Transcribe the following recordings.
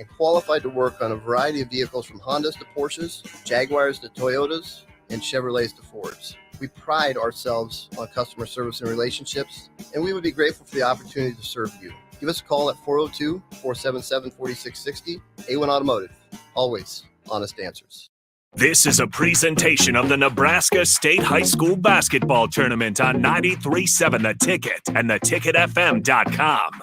and qualified to work on a variety of vehicles from Hondas to Porsches, Jaguars to Toyotas, and Chevrolets to Fords. We pride ourselves on customer service and relationships, and we would be grateful for the opportunity to serve you. Give us a call at 402-477-4660. A1 Automotive. Always honest answers. This is a presentation of the Nebraska State High School Basketball Tournament on 93.7 The Ticket and theticketfm.com.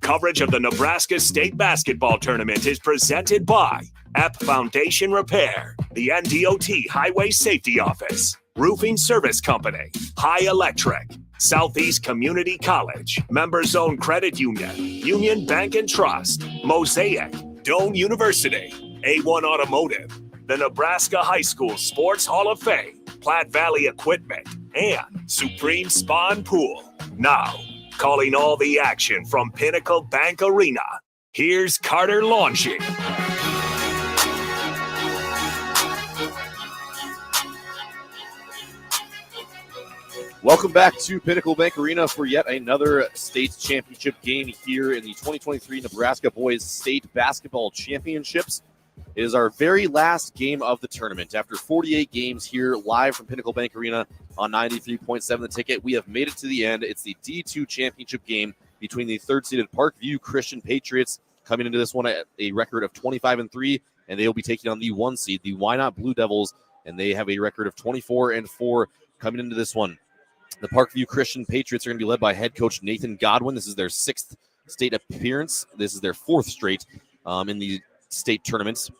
Coverage of the Nebraska State Basketball Tournament is presented by App Foundation Repair, the NDOT Highway Safety Office, Roofing Service Company, High Electric, Southeast Community College, Members Owned Credit Union, Union Bank and Trust, Mosaic, Doane University, A1 Automotive, the Nebraska High School Sports Hall of Fame, Platte Valley Equipment, and Supreme Spa and Pool. Now, calling all the action from Pinnacle Bank Arena, here's Carter Launching. Welcome back to Pinnacle Bank Arena for yet another state championship game here in the 2023 Nebraska Boys State Basketball Championships. It is our very last game of the tournament. After 48 games here live from Pinnacle Bank Arena on 93.7 The Ticket, we have made it to the end. It's the D2 championship game between the third-seeded Parkview Christian Patriots, coming into this one at a record of 25-3, and they will be taking on the 1 seed, the Wynot Blue Devils, and they have a record of 24-4 coming into this one. The Parkview Christian Patriots are going to be led by head coach Nathan Godwin. This is their 6th state appearance. This is their 4th straight in the state tournaments.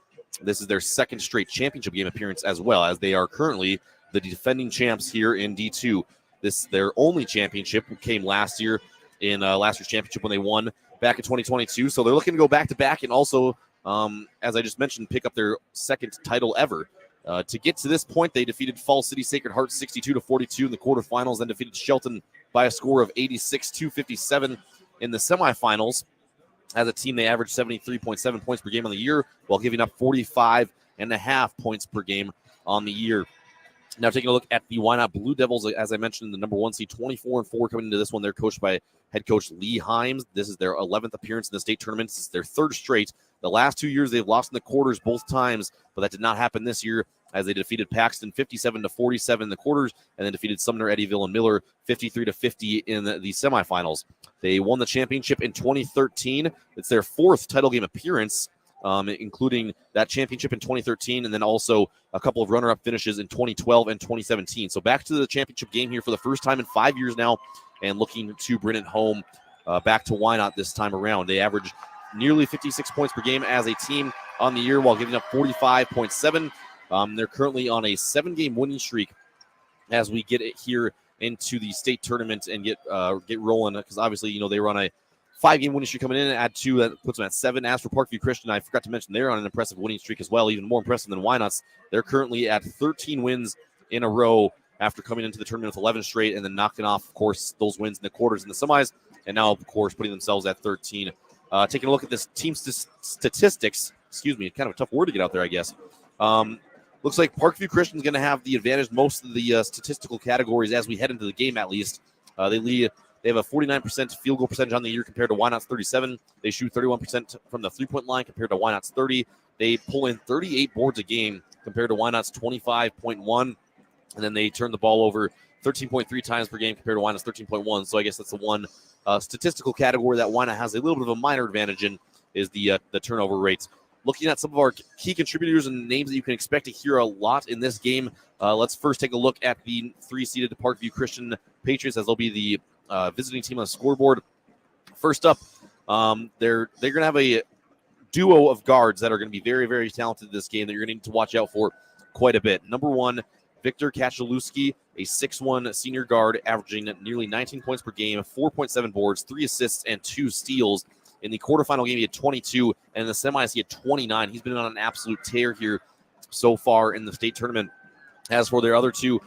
This is their 2nd straight championship game appearance as well, as they are currently the defending champs here in D2. This their only championship came last year in last year's championship when they won back in 2022. So they're looking to go back-to-back and also, as I just mentioned, pick up their 2nd title ever. To get to this point, they defeated Falls City Sacred Heart 62-42 in the quarterfinals, then defeated Shelton by a score of 86-57 in the semifinals. As a team, they averaged 73.7 points per game on the year while giving up 45.5 points per game on the year. Now taking a look at the Wynot Blue Devils, as I mentioned, the number 1 seed, 24-4 coming into this one. They're coached by head coach Lee Himes. This is their 11th appearance in the state tournament. This is their 3rd straight. The last 2 years, they've lost in the quarters both times, but that did not happen this year as they defeated Paxton 57-47 in the quarters and then defeated Sumner, Eddyville, and Miller 53-50 in the semifinals. They won the championship in 2013. It's their 4th title game appearance, including that championship in 2013 and then also a couple of runner-up finishes in 2012 and 2017. So back to the championship game here for the first time in 5 years now and looking to bring it home back to Wynot this time around. They average nearly 56 points per game as a team on the year while giving up 45.7. They're currently on a 7-game winning streak as we get it here into the state tournament and get rolling, because obviously, you know, they run a 5-game winning streak coming in and add 2. That puts them at 7. As for Parkview Christian, I forgot to mention they're on an impressive winning streak as well, even more impressive than Wynot's. They're currently at 13 wins in a row after coming into the tournament with 11 straight and then knocking off, of course, those wins in the quarters and the semis, and now, of course, putting themselves at 13. Taking a look at this team statistics, kind of a tough word to get out there, I guess. Looks like Parkview Christian is going to have the advantage most of the statistical categories as we head into the game, at least. They have a 49% field goal percentage on the year compared to Wynot's 37. They shoot 31% from the three-point line compared to Wynot's 30. They pull in 38 boards a game compared to Wynot's 25.1. And then they turn the ball over 13.3 times per game compared to Wynot's 13.1. So I guess that's the one statistical category that Wynot has a little bit of a minor advantage in, is the turnover rates. Looking at some of our key contributors and names that you can expect to hear a lot in this game, let's first take a look at the 3-seeded Parkview Christian Patriots, as they'll be the visiting team on the scoreboard. First up, they're going to have a duo of guards that are going to be very, very talented in this game that you're going to need to watch out for quite a bit. Number 1, Victor Kachalewski, a 6'1 senior guard, averaging nearly 19 points per game, 4.7 boards, 3 assists, and 2 steals. In the quarterfinal game, he had 22, and in the semis, he had 29. He's been on an absolute tear here so far in the state tournament. As for their other two,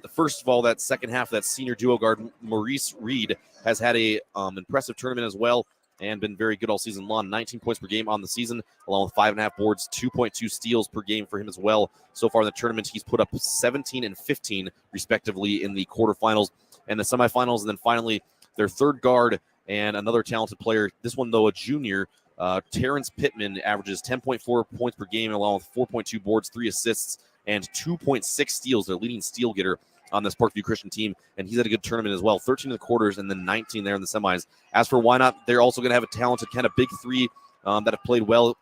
first of all, that second half, that senior duo guard, Maurice Reed, has had a impressive tournament as well and been very good all season long. 19 points per game on the season, along with 5.5 boards, 2.2 steals per game for him as well. So far in the tournament, he's put up 17 and 15, respectively, in the quarterfinals and the semifinals. And then finally, their third guard and another talented player, this one, though, a junior, Terrence Pittman averages 10.4 points per game, along with 4.2 boards, 3 assists, and 2.6 steals. Their leading steal getter on this Parkview Christian team, and he's had a good tournament as well. 13 in the quarters and then 19 there in the semis. As for Wynot, they're also going to have a talented kind of big three that have played well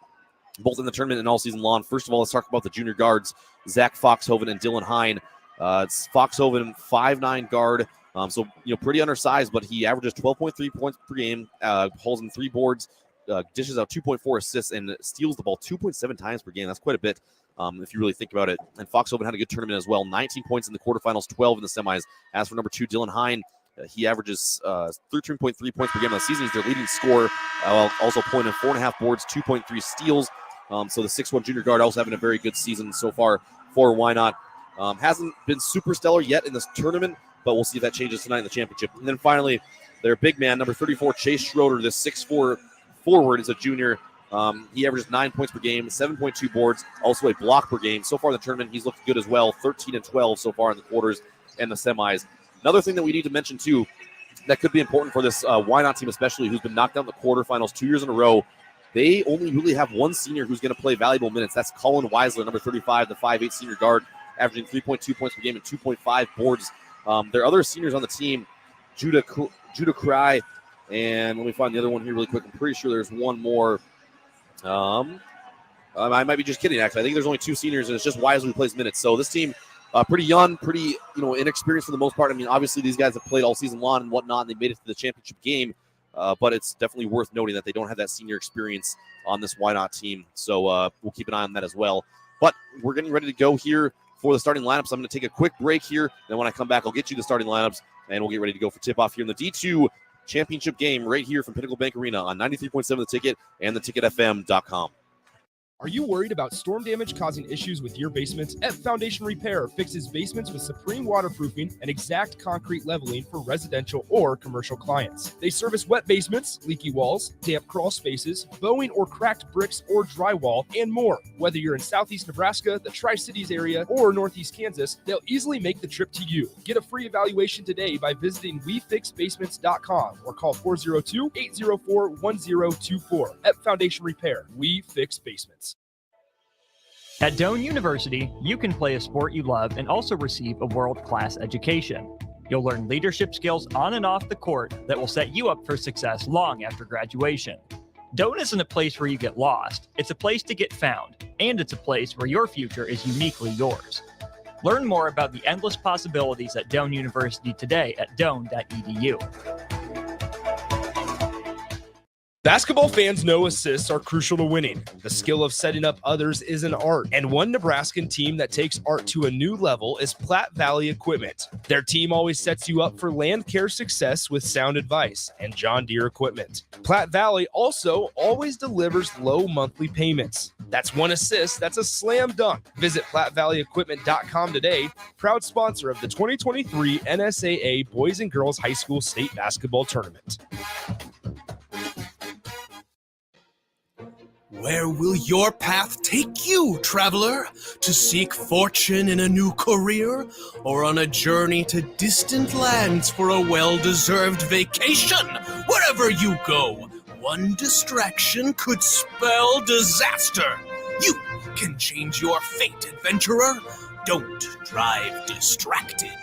both in the tournament and all season long. First of all, let's talk about the junior guards, Zach Foxhoven and Dylan Hine. It's Foxhoven, 5'9" guard, so pretty undersized, but he averages 12.3 points per game, holds in 3 boards, dishes out 2.4 assists, and steals the ball 2.7 times per game. That's quite a bit if you really think about it. And Foxhoven had a good tournament as well, 19 points in the quarterfinals, 12 in the semis. As for number 2, Dylan Hine, he averages 13.3 points per game on the season. He's their leading scorer, also pointing 4.5 boards, 2.3 steals. So the 6'1" junior guard also having a very good season so far for Wynot. Hasn't been super stellar yet in this tournament, but we'll see if that changes tonight in the championship. And then finally, their big man, number 34, Chase Schroeder, this 6'4" forward, is a junior. He averages 9 points per game, 7.2 boards, also a block per game. So far in the tournament, he's looked good as well, 13 and 12 so far in the quarters and the semis. Another thing that we need to mention, too, that could be important for this Wynot team especially, who's been knocked out in the quarterfinals 2 years in a row. They only really have one senior who's going to play valuable minutes. That's Colin Weisler, number 35, the 5'8" senior guard, averaging 3.2 points per game and 2.5 boards. There are other seniors on the team, Judah Cry, and let me find the other one here really quick. I'm pretty sure there's one more. I might be just kidding, actually. I think there's only 2 seniors, and it's just Weisler who plays minutes. So this team, pretty young, pretty inexperienced for the most part. I mean, obviously these guys have played all season long and whatnot, and they made it to the championship game. But it's definitely worth noting that they don't have that senior experience on this Wynot team. So we'll keep an eye on that as well. But we're getting ready to go here for the starting lineups. I'm going to take a quick break here. Then when I come back, I'll get you the starting lineups, and we'll get ready to go for tip-off here in the D2 championship game right here from Pinnacle Bank Arena on 93.7 The Ticket and theticketfm.com. Are you worried about storm damage causing issues with your basement? F Foundation Repair fixes basements with supreme waterproofing and exact concrete leveling for residential or commercial clients. They service wet basements, leaky walls, damp crawl spaces, bowing or cracked bricks or drywall, and more. Whether you're in Southeast Nebraska, the Tri-Cities area, or Northeast Kansas, they'll easily make the trip to you. Get a free evaluation today by visiting WeFixBasements.com or call 402-804-1024. F Foundation Repair. We fix basements. At Doane University, you can play a sport you love and also receive a world-class education. You'll learn leadership skills on and off the court that will set you up for success long after graduation. Doane isn't a place where you get lost. It's a place to get found, and it's a place where your future is uniquely yours. Learn more about the endless possibilities at Doane University today at doane.edu. Basketball fans know assists are crucial to winning. The skill of setting up others is an art, and one Nebraskan team that takes art to a new level is Platte Valley Equipment. Their team always sets you up for land care success with sound advice and John Deere equipment. Platte Valley also always delivers low monthly payments. That's one assist that's a slam dunk. Visit PlatteValleyEquipment.com today, proud sponsor of the 2023 NSAA Boys and Girls High School State Basketball Tournament. Where will your path take you, traveler? To seek fortune in a new career? Or on a journey to distant lands for a well-deserved vacation? Wherever you go, one distraction could spell disaster. You can change your fate, adventurer. Don't drive distracted.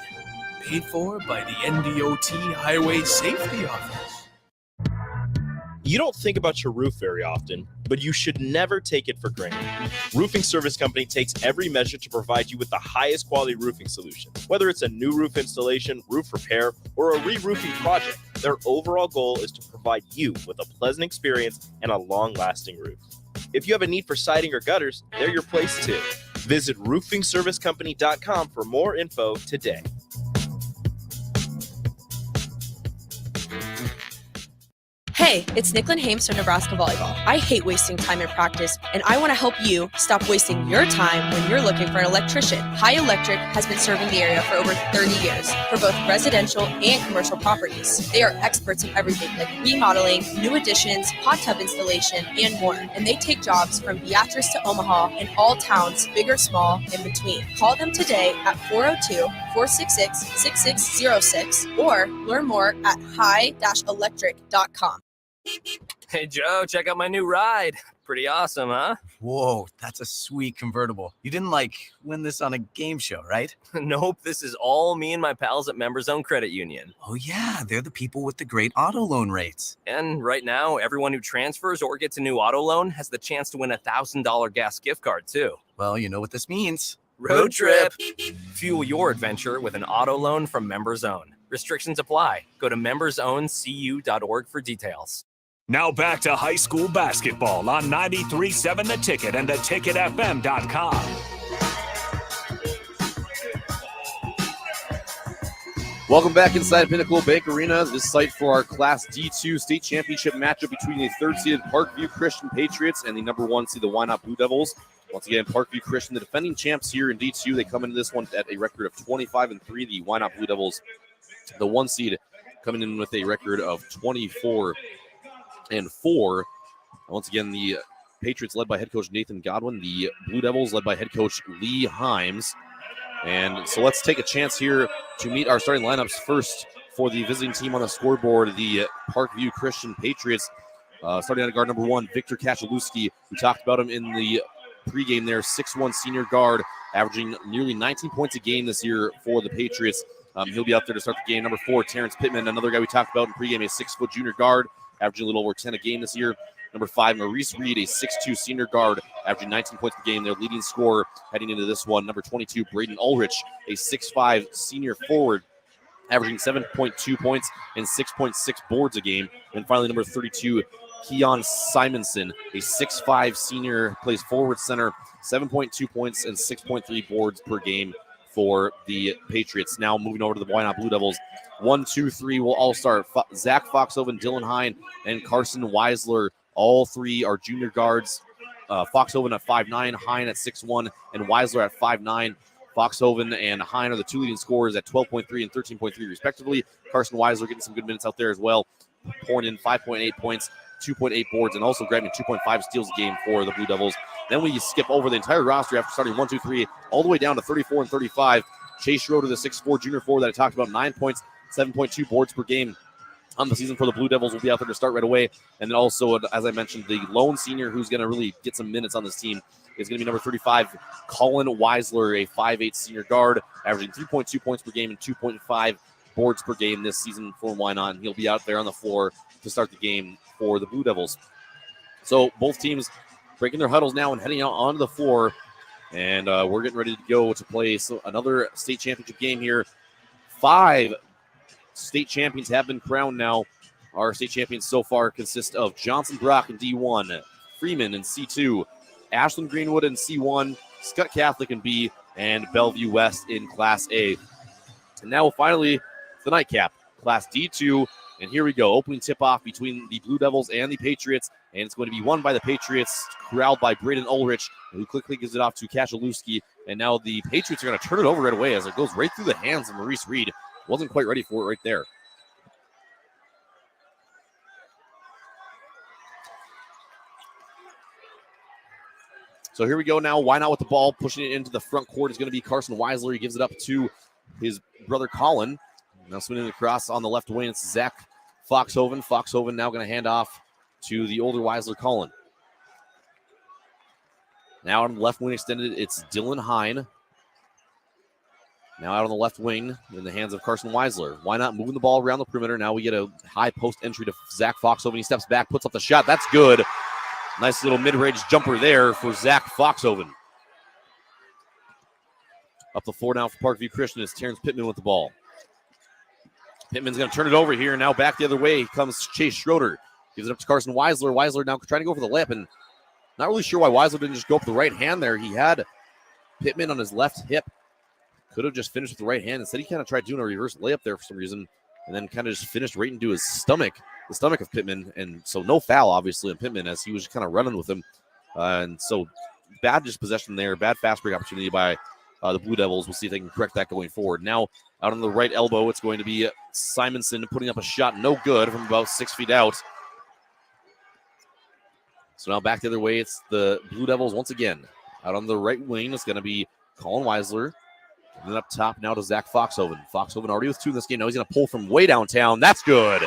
Paid for by the NDOT Highway Safety Office. You don't think about your roof very often, but you should never take it for granted. Roofing Service Company takes every measure to provide you with the highest quality roofing solution. Whether it's a new roof installation, roof repair, or a re-roofing project, their overall goal is to provide you with a pleasant experience and a long-lasting roof. If you have a need for siding or gutters, they're your place too. Visit roofingservicecompany.com for more info today. Hey, it's Nicklin Hames from Nebraska Volleyball. I hate wasting time in practice, and I want to help you stop wasting your time when you're looking for an electrician. High Electric has been serving the area for over 30 years for both residential and commercial properties. They are experts in everything like remodeling, new additions, hot tub installation, and more. And they take jobs from Beatrice to Omaha and all towns, big or small, in between. Call them today at 402-466-6606 or learn more at high-electric.com. Hey, Joe, check out my new ride. Pretty awesome, huh? Whoa, that's a sweet convertible. You didn't, win this on a game show, right? Nope, this is all me and my pals at Members Own Credit Union. Oh, yeah, they're the people with the great auto loan rates. And right now, everyone who transfers or gets a new auto loan has the chance to win a $1,000 gas gift card, too. Well, you know what this means. Road trip! Fuel your adventure with an auto loan from Members Own. Restrictions apply. Go to membersowncu.org for details. Now back to high school basketball on 93.7 The Ticket and theticketfm.com. Welcome back inside Pinnacle Bank Arena. This site for our Class D2 state championship matchup between the third-seeded Parkview Christian Patriots and the number 1 seed, the Wynot Blue Devils. Once again, Parkview Christian, the defending champs here in D2. They come into this one at a record of 25-3. The Wynot Blue Devils, the 1 seed, coming in with a record of 24-4. Once again, the Patriots led by head coach Nathan Godwin. The Blue Devils led by head coach Lee Himes. And so let's take a chance here to meet our starting lineups first for the visiting team on the scoreboard, the Parkview Christian Patriots. Starting at guard number 1, Victor Kachalewski. We talked about him in the pregame there, 6'1" senior guard, averaging nearly 19 points a game this year for the Patriots. He'll be out there to start the game. Number 4, Terrence Pittman, another guy we talked about in pregame, a 6-foot junior guard, averaging a little over 10 a game this year. Number 5, Maurice Reed, a 6'2" senior guard, averaging 19 points per game. Their leading scorer heading into this one. Number 22, Braden Ulrich, a 6'5" senior forward, averaging 7.2 points and 6.6 boards a game. And finally, number 32, Keon Simonson, a 6'5" senior, plays forward center, 7.2 points and 6.3 boards per game for the Patriots. Now moving over to the Wynot Blue Devils. 1, 2, 3 will all start. Zach Foxhoven, Dylan Hine, and Carson Weisler. All three are junior guards. Foxhoven at 5'9", Hine at 6'1", and Weisler at 5'9". Foxhoven and Hine are the two leading scorers at 12.3 and 13.3 respectively. Carson Weisler getting some good minutes out there as well, pouring in 5.8 points, 2.8 boards, and also grabbing 2.5 steals a game for the Blue Devils. Then we skip over the entire roster after starting 1, 2, 3, all the way down to 34 and 35. Chase Schroeder, the 6'4" junior forward that I talked about, 9 points, 7.2 boards per game on the season for the Blue Devils, will be out there to start right away. And then also, as I mentioned, the lone senior who's going to really get some minutes on this team is going to be number 35, Colin Weisler, a 5'8" senior guard, averaging 3.2 points per game and 2.5 boards per game this season for Wynot. And he'll be out there on the floor to start the game for the Blue Devils. So both teams breaking their huddles now and heading out onto the floor. And we're getting ready to go to play another state championship game here. 5 state champions have been crowned now. Our state champions so far consist of Johnson Brock in D1, Freeman in C2, Ashland Greenwood in C1, Scott Catholic in B, and Bellevue West in Class A. And now finally, the nightcap, Class D2. And here we go, opening tip-off between the Blue Devils and the Patriots. And it's going to be won by the Patriots, corralled by Braden Ulrich, who quickly gives it off to Kachalewski. And now the Patriots are going to turn it over right away as it goes right through the hands of Maurice Reed. Wasn't quite ready for it right there. So here we go now. Wynot with the ball, pushing it into the front court is going to be Carson Weisler. He gives it up to his brother Colin. Now swinging across on the left wing, it's Zach Foxhoven. Foxhoven now going to hand off to the older Weisler, Colin. Now on the left wing extended, it's Dylan Hine. Now out on the left wing in the hands of Carson Weisler. Wynot moving the ball around the perimeter? Now we get a high post entry to Zach Foxhoven. He steps back, puts up the shot. That's good. Nice little mid-range jumper there for Zach Foxhoven. Up the floor now for Parkview Christian is Terrence Pittman with the ball. Pittman's going to turn it over here. Now back the other way comes Chase Schroeder. Gives it up to Carson Weisler. Weisler now trying to go for the layup, and not really sure why Weisler didn't just go up the right hand there. He had Pittman on his left hip. Could have just finished with the right hand. Instead, he kind of tried doing a reverse layup there for some reason, and then kind of just finished right into his stomach, the stomach of Pittman. And so no foul, obviously, on Pittman as he was just kind of running with him. And so bad just possession there, bad fast break opportunity by the Blue Devils. We'll see if they can correct that going forward. Now, out on the right elbow, it's going to be Simonson putting up a shot, no good, from about 6 feet out. So now back the other way, it's the Blue Devils once again. Out on the right wing, it's going to be Colin Weisler. And then up top now to Zach Foxhoven. Foxhoven already with 2 in this game. Now he's going to pull from way downtown. That's good.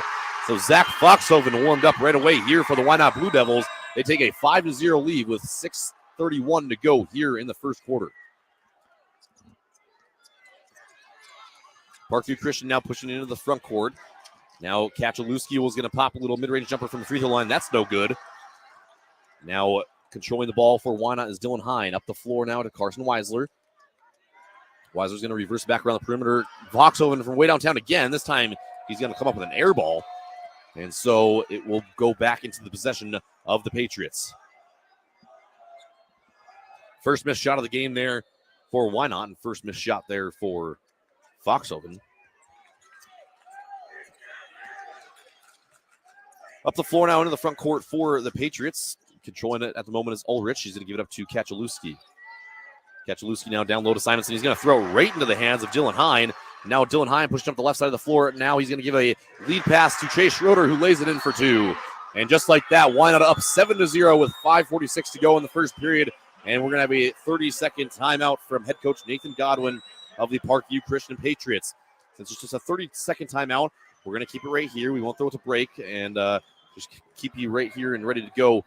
So Zach Foxhoven warmed up right away here for the Wynot Blue Devils. They take a 5-0 lead with 6:31 to go here in the first quarter. Parkview Christian now pushing into the front court. Now Kachalewski was going to pop a little mid-range jumper from the free throw line. That's no good. Now controlling the ball for Wynot is Dylan Hine. Up the floor now to Carson Weisler. Weisler's going to reverse back around the perimeter. Foxhoven from way downtown again. This time he's going to come up with an air ball. And so it will go back into the possession of the Patriots. First missed shot of the game there for Wynot, and first missed shot there for Foxhoven. Up the floor now into the front court for the Patriots. Controlling it at the moment is Ulrich. He's going to give it up to Kachalewski. Kachalewski now down low to Simonson. He's going to throw it right into the hands of Dylan Hine. Now Dylan Hine pushed up the left side of the floor. Now he's going to give a lead pass to Chase Schroeder, who lays it in for two. And just like that, Wynot up 7-0 with 5:46 to go in the first period. And we're going to have a 30-second timeout from head coach Nathan Godwin of the Parkview Christian Patriots. Since it's just a 30-second timeout, we're going to keep it right here. We won't throw it to break, and just keep you right here and ready to go.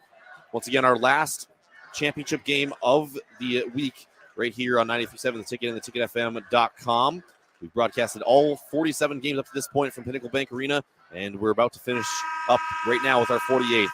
Once again, our last championship game of the week right here on 93.7 The Ticket and theticketfm.com. We've broadcasted all 47 games up to this point from Pinnacle Bank Arena, and we're about to finish up right now with our 48th.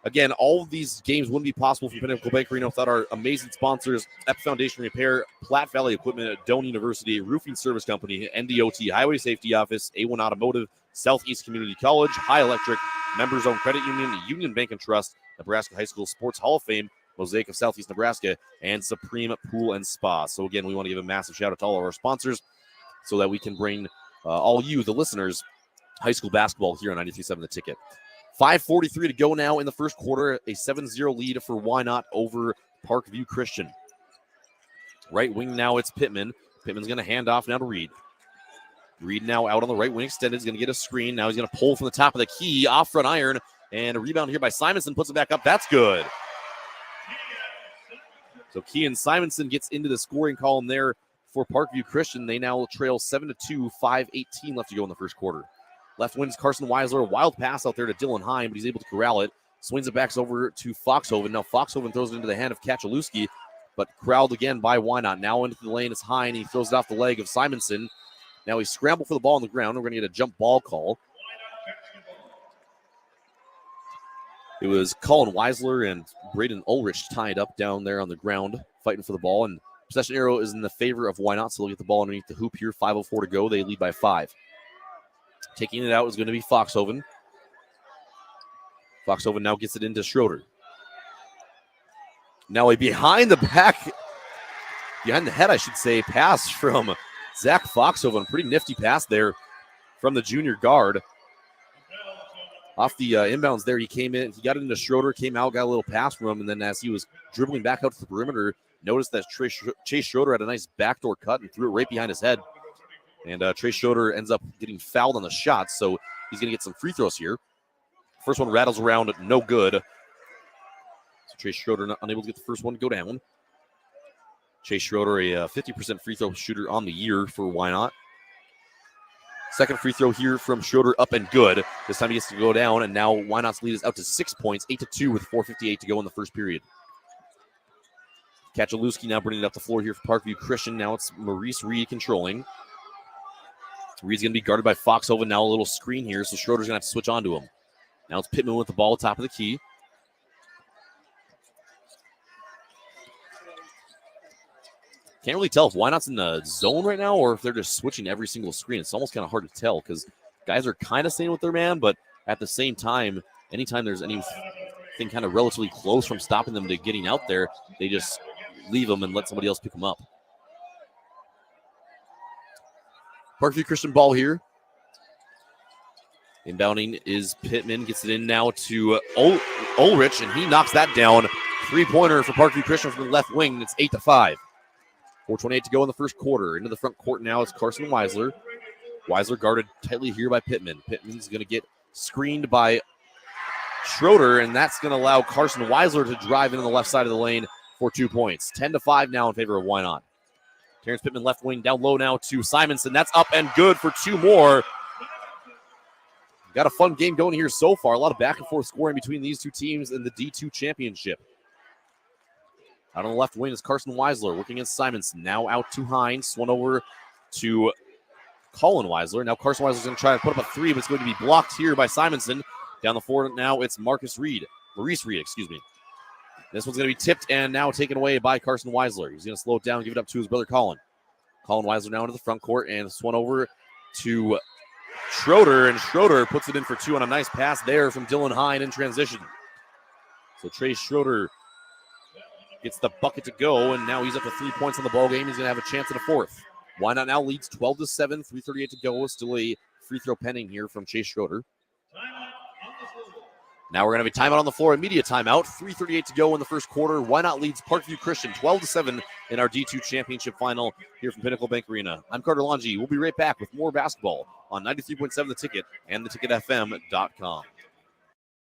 Again, all of these games wouldn't be possible from Pinnacle Bank Arena without our amazing sponsors, Ep Foundation Repair, Platte Valley Equipment at Doane University, Roofing Service Company, NDOT, Highway Safety Office, A1 Automotive, Southeast Community College, High Electric, Members Owned Credit Union, Union Bank and Trust, Nebraska High School Sports Hall of Fame, Mosaic of Southeast Nebraska, and Supreme Pool and Spa. So again, we want to give a massive shout out to all of our sponsors so that we can bring all you, the listeners, high school basketball here on 93.7 The Ticket. 5:43 to go now in the first quarter. A 7-0 lead for Wynot over Parkview Christian. Right wing now, it's Pittman. Pittman's going to hand off now to Reed. Reed now out on the right wing extended. He's going to get a screen. Now he's going to pull from the top of the key, off front iron, and a rebound here by Simonson. Puts it back up. That's good. So Kean Simonson gets into the scoring column there for Parkview Christian. They now trail 7-2, 5:18 left to go in the first quarter. Left wing's Carson Weisler. A wild pass out there to Dylan Hine, but he's able to corral it. Swings it back over to Foxhoven. Now Foxhoven throws it into the hand of Kachalewski, but corralled again by Wynot. Now into the lane is Hine. He throws it off the leg of Simonson. Now he scrambled for the ball on the ground. We're going to get a jump ball call. It was Colin Weisler and Braden Ulrich tied up down there on the ground, fighting for the ball. And possession arrow is in the favor of Wynot, so they'll get the ball underneath the hoop here. 5:04 to go. They lead by 5. Taking it out is going to be Foxhoven. Foxhoven now gets it into Schroeder. Now a behind the head, I should say, pass from Zach Foxhoven. Pretty nifty pass there from the junior guard. Off the inbounds there, he came in. He got it into Schroeder, came out, got a little pass from him, and then as he was dribbling back out to the perimeter, noticed that Chase Schroeder had a nice backdoor cut and threw it right behind his head. And Trace Schroeder ends up getting fouled on the shot, so he's going to get some free throws here. First one rattles around, no good. So Trace Schroeder unable to get the first one to go down. Chase Schroeder, a 50% free throw shooter on the year for Wynot. Second free throw here from Schroeder, up and good. This time he gets to go down, and now Wynot's lead is out to 6 points, 8-2 with 4:58 to go in the first period. Kachalewski now bringing it up the floor here for Parkview Christian. Now it's Maurice Reed controlling. Reed's going to be guarded by Foxhoven. Now a little screen here, so Schroeder's going to have to switch on to him. Now it's Pittman with the ball at the top of the key. Can't really tell if Wynot's in the zone right now or if they're just switching every single screen. It's almost kind of hard to tell because guys are kind of staying with their man, but at the same time, anytime there's anything kind of relatively close from stopping them to getting out there, they just leave them and let somebody else pick them up. Parkview Christian ball here. Inbounding is Pittman. Gets it in now to Ulrich, and he knocks that down. 3-pointer for Parkview Christian from the left wing. It's 8-5. 4:28 to go in the first quarter. Into the front court now is Carson Weisler. Weisler guarded tightly here by Pittman. Pittman's going to get screened by Schroeder, and that's going to allow Carson Weisler to drive into the left side of the lane for 2 points. 10-5 now in favor of Wynot. Terrence Pittman left wing down low now to Simonson. That's up and good for 2 more. Got a fun game going here so far. A lot of back and forth scoring between these two teams in the D2 championship. Out on the left wing is Carson Weisler working against Simonson. Now out to Hines. Swung over to Colin Weisler. Now Carson Weisler's going to try to put up a three, but it's going to be blocked here by Simonson. Down the floor now it's Maurice Reed. This one's going to be tipped and now taken away by Carson Weisler. He's going to slow it down and give it up to his brother Colin. Colin Weisler now into the front court and swung over to Schroeder, and Schroeder puts it in for two on a nice pass there from Dylan Hine in transition. So Trey Schroeder gets the bucket to go, and now he's up to 3 points on the ball game. He's going to have a chance at a fourth. Wynot now leads 12-7, 3:38 to go. Still a free throw pending here from Chase Schroeder. Now we're going to have a timeout on the floor, immediate timeout. 3:38 to go in the first quarter. Wynot leads Parkview Christian 12-7 in our D2 championship final here from Pinnacle Bank Arena. I'm Carter Longi. We'll be right back with more basketball on 93.7 The Ticket and theticketfm.com.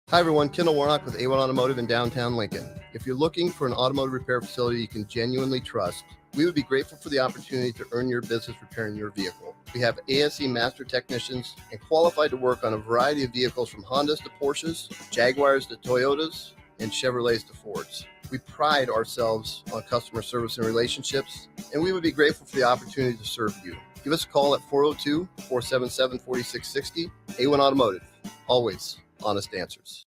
Hi everyone, Kendall Warnock with A1 Automotive in downtown Lincoln. If you're looking for an automotive repair facility you can genuinely trust, we would be grateful for the opportunity to earn your business repairing your vehicle. We have ASE master technicians and qualified to work on a variety of vehicles from Hondas to Porsches, Jaguars to Toyotas, and Chevrolets to Fords. We pride ourselves on customer service and relationships, and we would be grateful for the opportunity to serve you. Give us a call at 402-477-4660. A1 Automotive, always honest answers.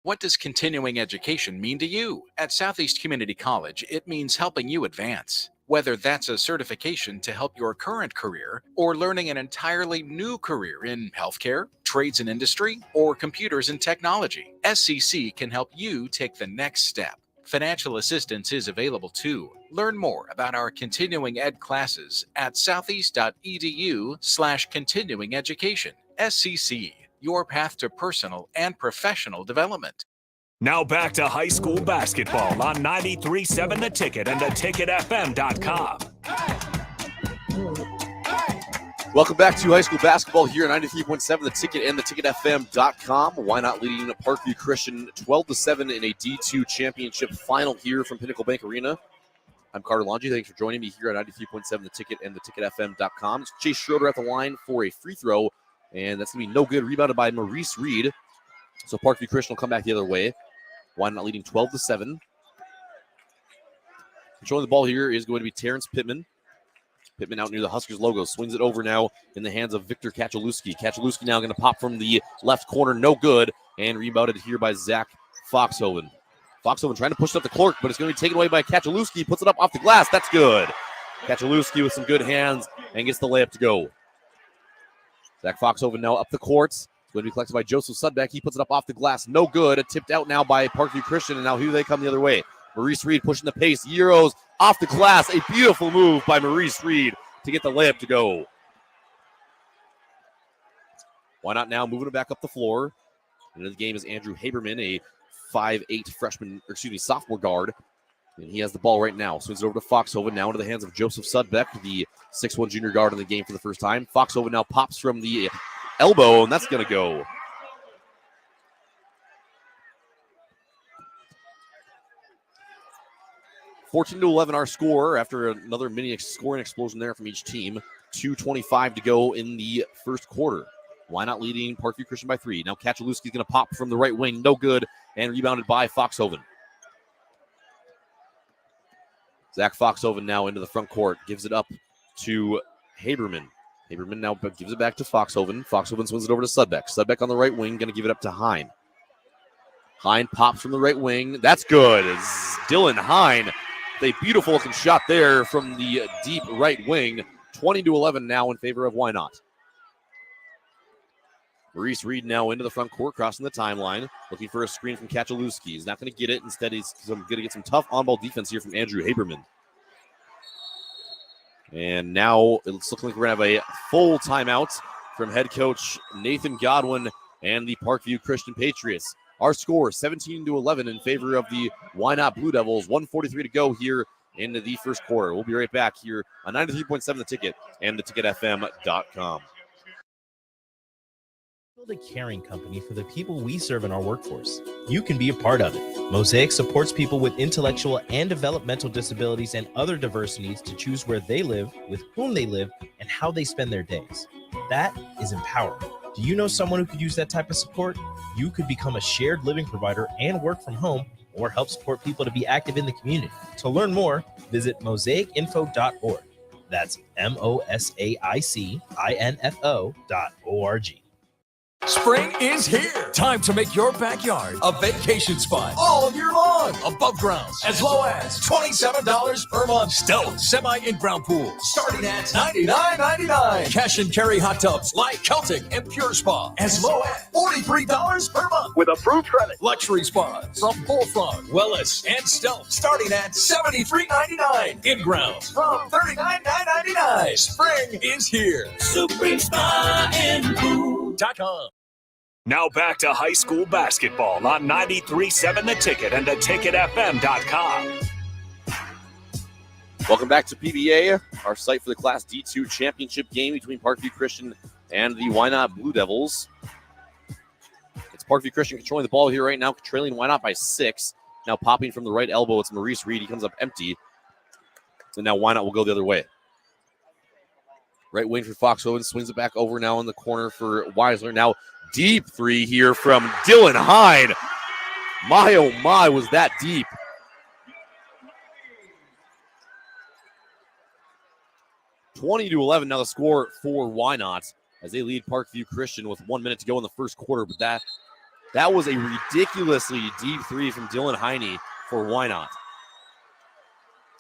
What does continuing education mean to you? At Southeast Community College, it means helping you advance. Whether that's a certification to help your current career or learning an entirely new career in healthcare, trades and industry, or computers and technology, SCC can help you take the next step. Financial assistance is available too. Learn more about our continuing ed classes at southeast.edu/continuing education. SCC, your path to personal and professional development. Now back to high school basketball on 93.7 The Ticket and theticketfm.com. Welcome back to high school basketball here at 93.7 The Ticket and theticketfm.com. Wynot leading Parkview Christian 12-7 in a D2 championship final here from Pinnacle Bank Arena. I'm Carter Longi. Thanks for joining me here at 93.7 The Ticket and theticketfm.com. It's Chase Schroeder at the line for a free throw, and that's going to be no good. Rebounded by Maurice Reed. So Parkview Christian will come back the other way. Wynot leading 12-7. Controlling the ball here is going to be Terrence Pittman. Pittman out near the Huskers logo. Swings it over now in the hands of Victor Kachalewski. Kachalewski now going to pop from the left corner. No good. And rebounded here by Zach Foxhoven. Foxhoven trying to push it up the court, but it's going to be taken away by Kachalewski. Puts it up off the glass. That's good. Kachalewski with some good hands and gets the layup to go. Zach Foxhoven now up the court. It's going to be collected by Joseph Sudbeck. He puts it up off the glass. No good. Tipped out now by Parkview Christian, and now here they come the other way. Maurice Reed pushing the pace. Euros off the glass. A beautiful move by Maurice Reed to get the layup to go. Wynot now moving it back up the floor. Into the game is Andrew Haberman, a 5'8" sophomore guard. And he has the ball right now. Swings it over to Foxhoven, now into the hands of Joseph Sudbeck, the 6'1" junior guard in the game for the first time. Foxhoven now pops from the elbow, and that's going to go. (14-11) our score after another mini scoring explosion there from each team. 2:25 to go in the first quarter. Wynot leading Parkview Christian by 3. Now Kachalewski's going to pop from the right wing. No good. And rebounded by Foxhoven. Zach Foxhoven now into the front court. Gives it up to Haberman. Haberman now gives it back to Foxhoven. Foxhoven swings it over to Sudbeck. Sudbeck on the right wing. Going to give it up to Hine. Hine pops from the right wing. That's good. It's Dylan Hine. A beautiful looking shot there from the deep right wing. 20-11 now in favor of Wynot. Maurice Reed now into the front court, crossing the timeline, looking for a screen from Kachalewski. He's not going to get it. Instead, he's going to get some tough on-ball defense here from Andrew Haberman. And now it's looking like we're going to have a full timeout from head coach Nathan Godwin and the Parkview Christian Patriots. Our score, 17-11 in favor of the Wynot Blue Devils. 1:43 to go here in the first quarter. We'll be right back here on 93.7 The Ticket and theticketfm.com. Build a caring company for the people we serve in our workforce. You can be a part of it. Mosaic supports people with intellectual and developmental disabilities and other diverse needs to choose where they live, with whom they live, and how they spend their days. That is empowering. Do you know someone who could use that type of support? You could become a shared living provider and work from home, or help support people to be active in the community. To learn more, visit mosaicinfo.org. That's MOSAICINFO.org. Spring is here. Time to make your backyard a vacation spot all year long. Above grounds as low as $27 per month. Stone semi in-ground pool starting at $99.99. Cash and carry hot tubs like Celtic and Pure Spa as low as $43 per month with approved credit. Luxury spas from Bullfrog, Wellness, and Stealth starting at $73.99. In-grounds from $39.99. Spring is here. SupremeSpaAndPool.com. Now back to high school basketball on 93.7 The Ticket and theticketfm.com. Welcome back to PBA, our site for the Class D2 championship game between Parkview Christian and the Wynot Blue Devils. It's Parkview Christian controlling the ball here right now, trailing Wynot by 6. Now popping from the right elbow, it's Maurice Reed. He comes up empty. And now Wynot will go the other way. Right wing for Foxhoven, swings it back over now in the corner for Weisler. Now deep three here from Dylan Hine. My, oh my, was that deep. (20-11) now the score for Wynot as they lead Parkview Christian with 1 minute to go in the first quarter. But that was a ridiculously deep three from Dylan Hine for Wynot.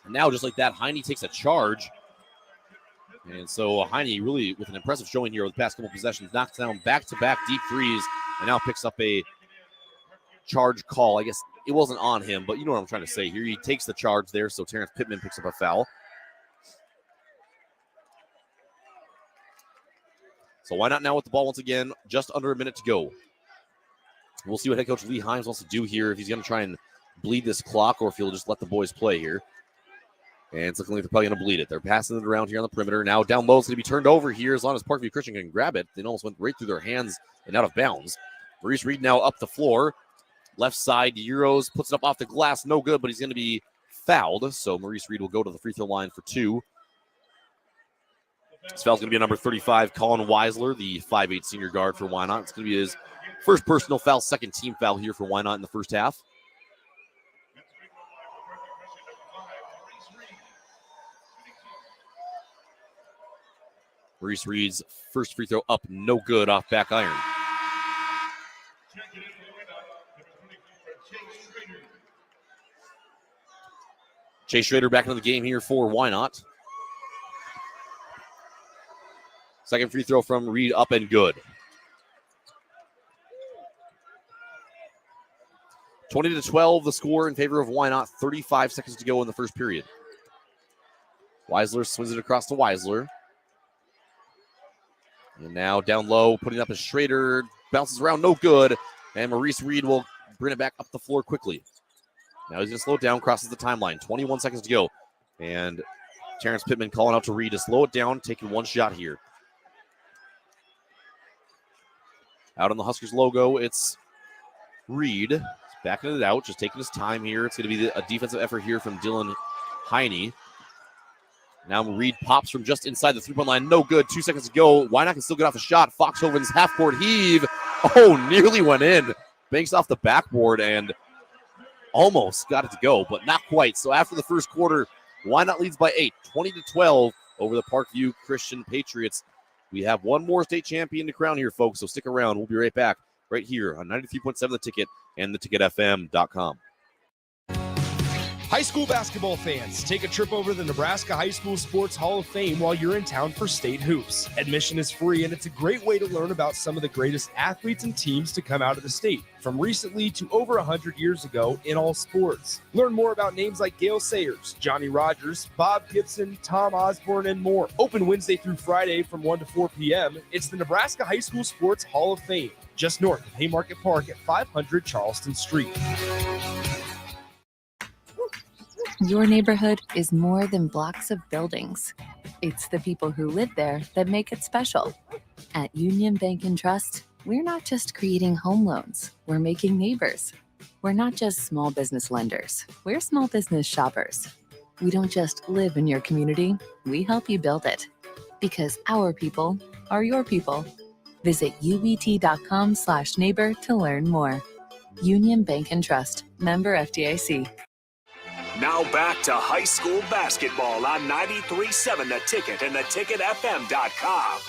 And now just like that, Hine takes a charge. And so Hine really, with an impressive showing here over the past couple possessions, knocks down back-to-back deep threes and now picks up a charge call. I guess it wasn't on him, but you know what I'm trying to say here. He takes the charge there, so Terrence Pittman picks up a foul. So why not now with the ball once again? Just under a minute to go. We'll see what head coach Lee Himes wants to do here, if he's going to try and bleed this clock or if he'll just let the boys play here. And it's looking like they're probably going to bleed it. They're passing it around here on the perimeter. Now down low, it's going to be turned over here as long as Parkview Christian can grab it. It almost went right through their hands and out of bounds. Maurice Reed now up the floor. Left side, Euros puts it up off the glass. No good, but he's going to be fouled. So Maurice Reed will go to the free throw line for 2. This foul's going to be number 35, Colin Weisler, the 5'8" senior guard for Wynot. It's going to be his first personal foul, second team foul here for Wynot in the first half. Maurice Reed's first free throw up, no good, off back iron. Chase Schrader back into the game here for Wynot. Second free throw from Reed, up and good. 20-12, the score in favor of Wynot. 35 seconds to go in the first period. Weisler swings it across to Weisler. And now down low, putting up a Schrader, bounces around, no good. And Maurice Reed will bring it back up the floor quickly. Now he's going to slow it down, crosses the timeline. 21 seconds to go. And Terrence Pittman calling out to Reed to slow it down, taking one shot here. Out on the Huskers logo, it's Reed. He's backing it out, just taking his time here. It's going to be a defensive effort here from Dylan Hine. Now Reed pops from just inside the three-point line. No good. 2 seconds to go. Wynot can still get off a shot. Foxhoven's half-court heave. Oh, nearly went in. Banks off the backboard and almost got it to go, but not quite. So after the first quarter, Wynot leads by 8, 20-12 over the Parkview Christian Patriots. We have one more state champion to crown here, folks, so stick around. We'll be right back right here on 93.7 The Ticket and theticketfm.com. High school basketball fans, take a trip over to the Nebraska High School Sports Hall of Fame while you're in town for state hoops. Admission is free, and it's a great way to learn about some of the greatest athletes and teams to come out of the state, from recently to over 100 years ago in all sports. Learn more about names like Gale Sayers, Johnny Rogers, Bob Gibson, Tom Osborne, and more. Open Wednesday through Friday from 1 to 4 p.m. It's the Nebraska High School Sports Hall of Fame, just north of Haymarket Park at 500 Charleston Street. Your neighborhood is more than blocks of buildings. It's the people who live there that make it special. At Union Bank and Trust, we're not just creating home loans, we're making neighbors. We're not just small business lenders, we're small business shoppers. We don't just live in your community, we help you build it. Because our people are your people. Visit ubt.com/neighbor to learn more. Union Bank and Trust, member FDIC. Now back to high school basketball on 93.7 The Ticket and theticketfm.com.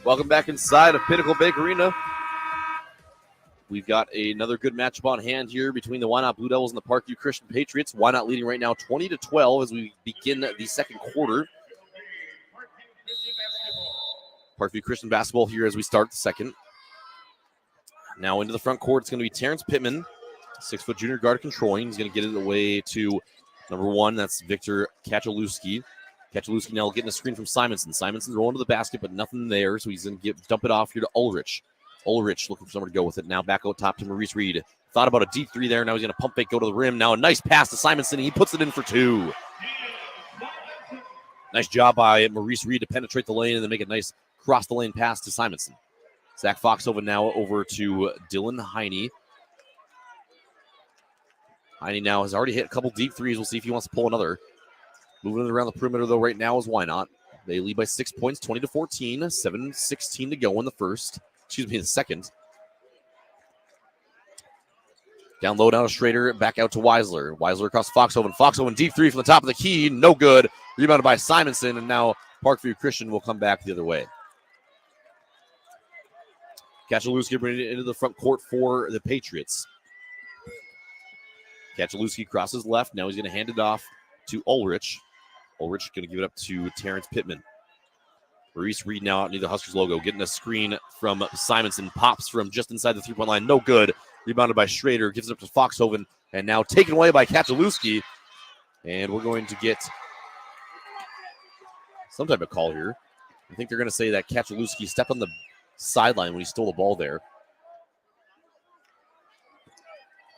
Welcome back inside of Pinnacle Bank Arena. We've got another good matchup on hand here between the Wynot Blue Devils and the Parkview Christian Patriots. Wynot leading right now 20-12 as we begin the second quarter. Parkview Christian basketball here as we start the second. Now into the front court, it's going to be Terrence Pittman, 6-foot junior guard controlling. He's going to get it away to number 1. That's Victor Kachalewski. Kachalewski now getting a screen from Simonson. Simonson's rolling to the basket, but nothing there, so he's going to dump it off here to Ulrich. Ulrich looking for somewhere to go with it. Now back out top to Maurice Reed. Thought about a deep 3 there. Now he's going to pump fake, go to the rim. Now a nice pass to Simonson. He puts it in for 2. Nice job by Maurice Reed to penetrate the lane and then make a nice cross the lane pass to Simonson. Zach Foxhoven now over to Dylan Heine. Heine now has already hit a couple deep 3s. We'll see if he wants to pull another. Moving it around the perimeter, though, right now is Wynot. They lead by 6 points, 20-14, 7:16 to go in the second. Down low, down to Schrader, back out to Weisler. Weisler across Foxhoven. Foxhoven deep 3 from the top of the key, no good. Rebounded by Simonson, and now Parkview Christian will come back the other way. Kachalewski bringing it into the front court for the Patriots. Kachalewski crosses left. Now he's going to hand it off to Ulrich. Ulrich going to give it up to Terrence Pittman. Maurice Reed now out near the Huskers logo, getting a screen from Simonson. Pops from just inside the three-point line. No good. Rebounded by Schrader. Gives it up to Foxhoven. And now taken away by Kachalewski. And we're going to get some type of call here. I think they're going to say that Kachalewski stepped on the sideline when he stole the ball there.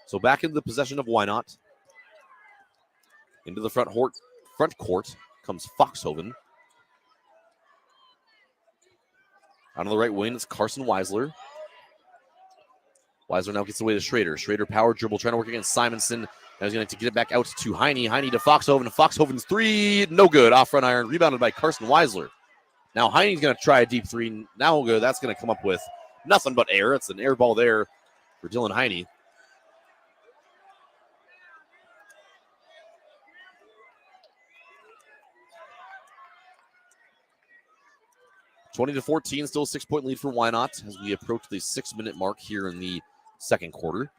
So back into the possession of Wynot. Into the front court comes Foxhoven. Out on the right wing, it's Carson Weisler. Weisler now gets away to Schrader. Schrader power dribble, trying to work against Simonson. Now he's going to get it back out to Heine. Heine to Foxhoven. Foxhoven's 3, no good. Off front iron, rebounded by Carson Weisler. Now Heine's going to try a deep 3. Now good. That's going to come up with nothing but air. It's an air ball there for Dylan Heine. (20-14), still a 6-point lead for Wynot as we approach the 6-minute mark here in the second quarter.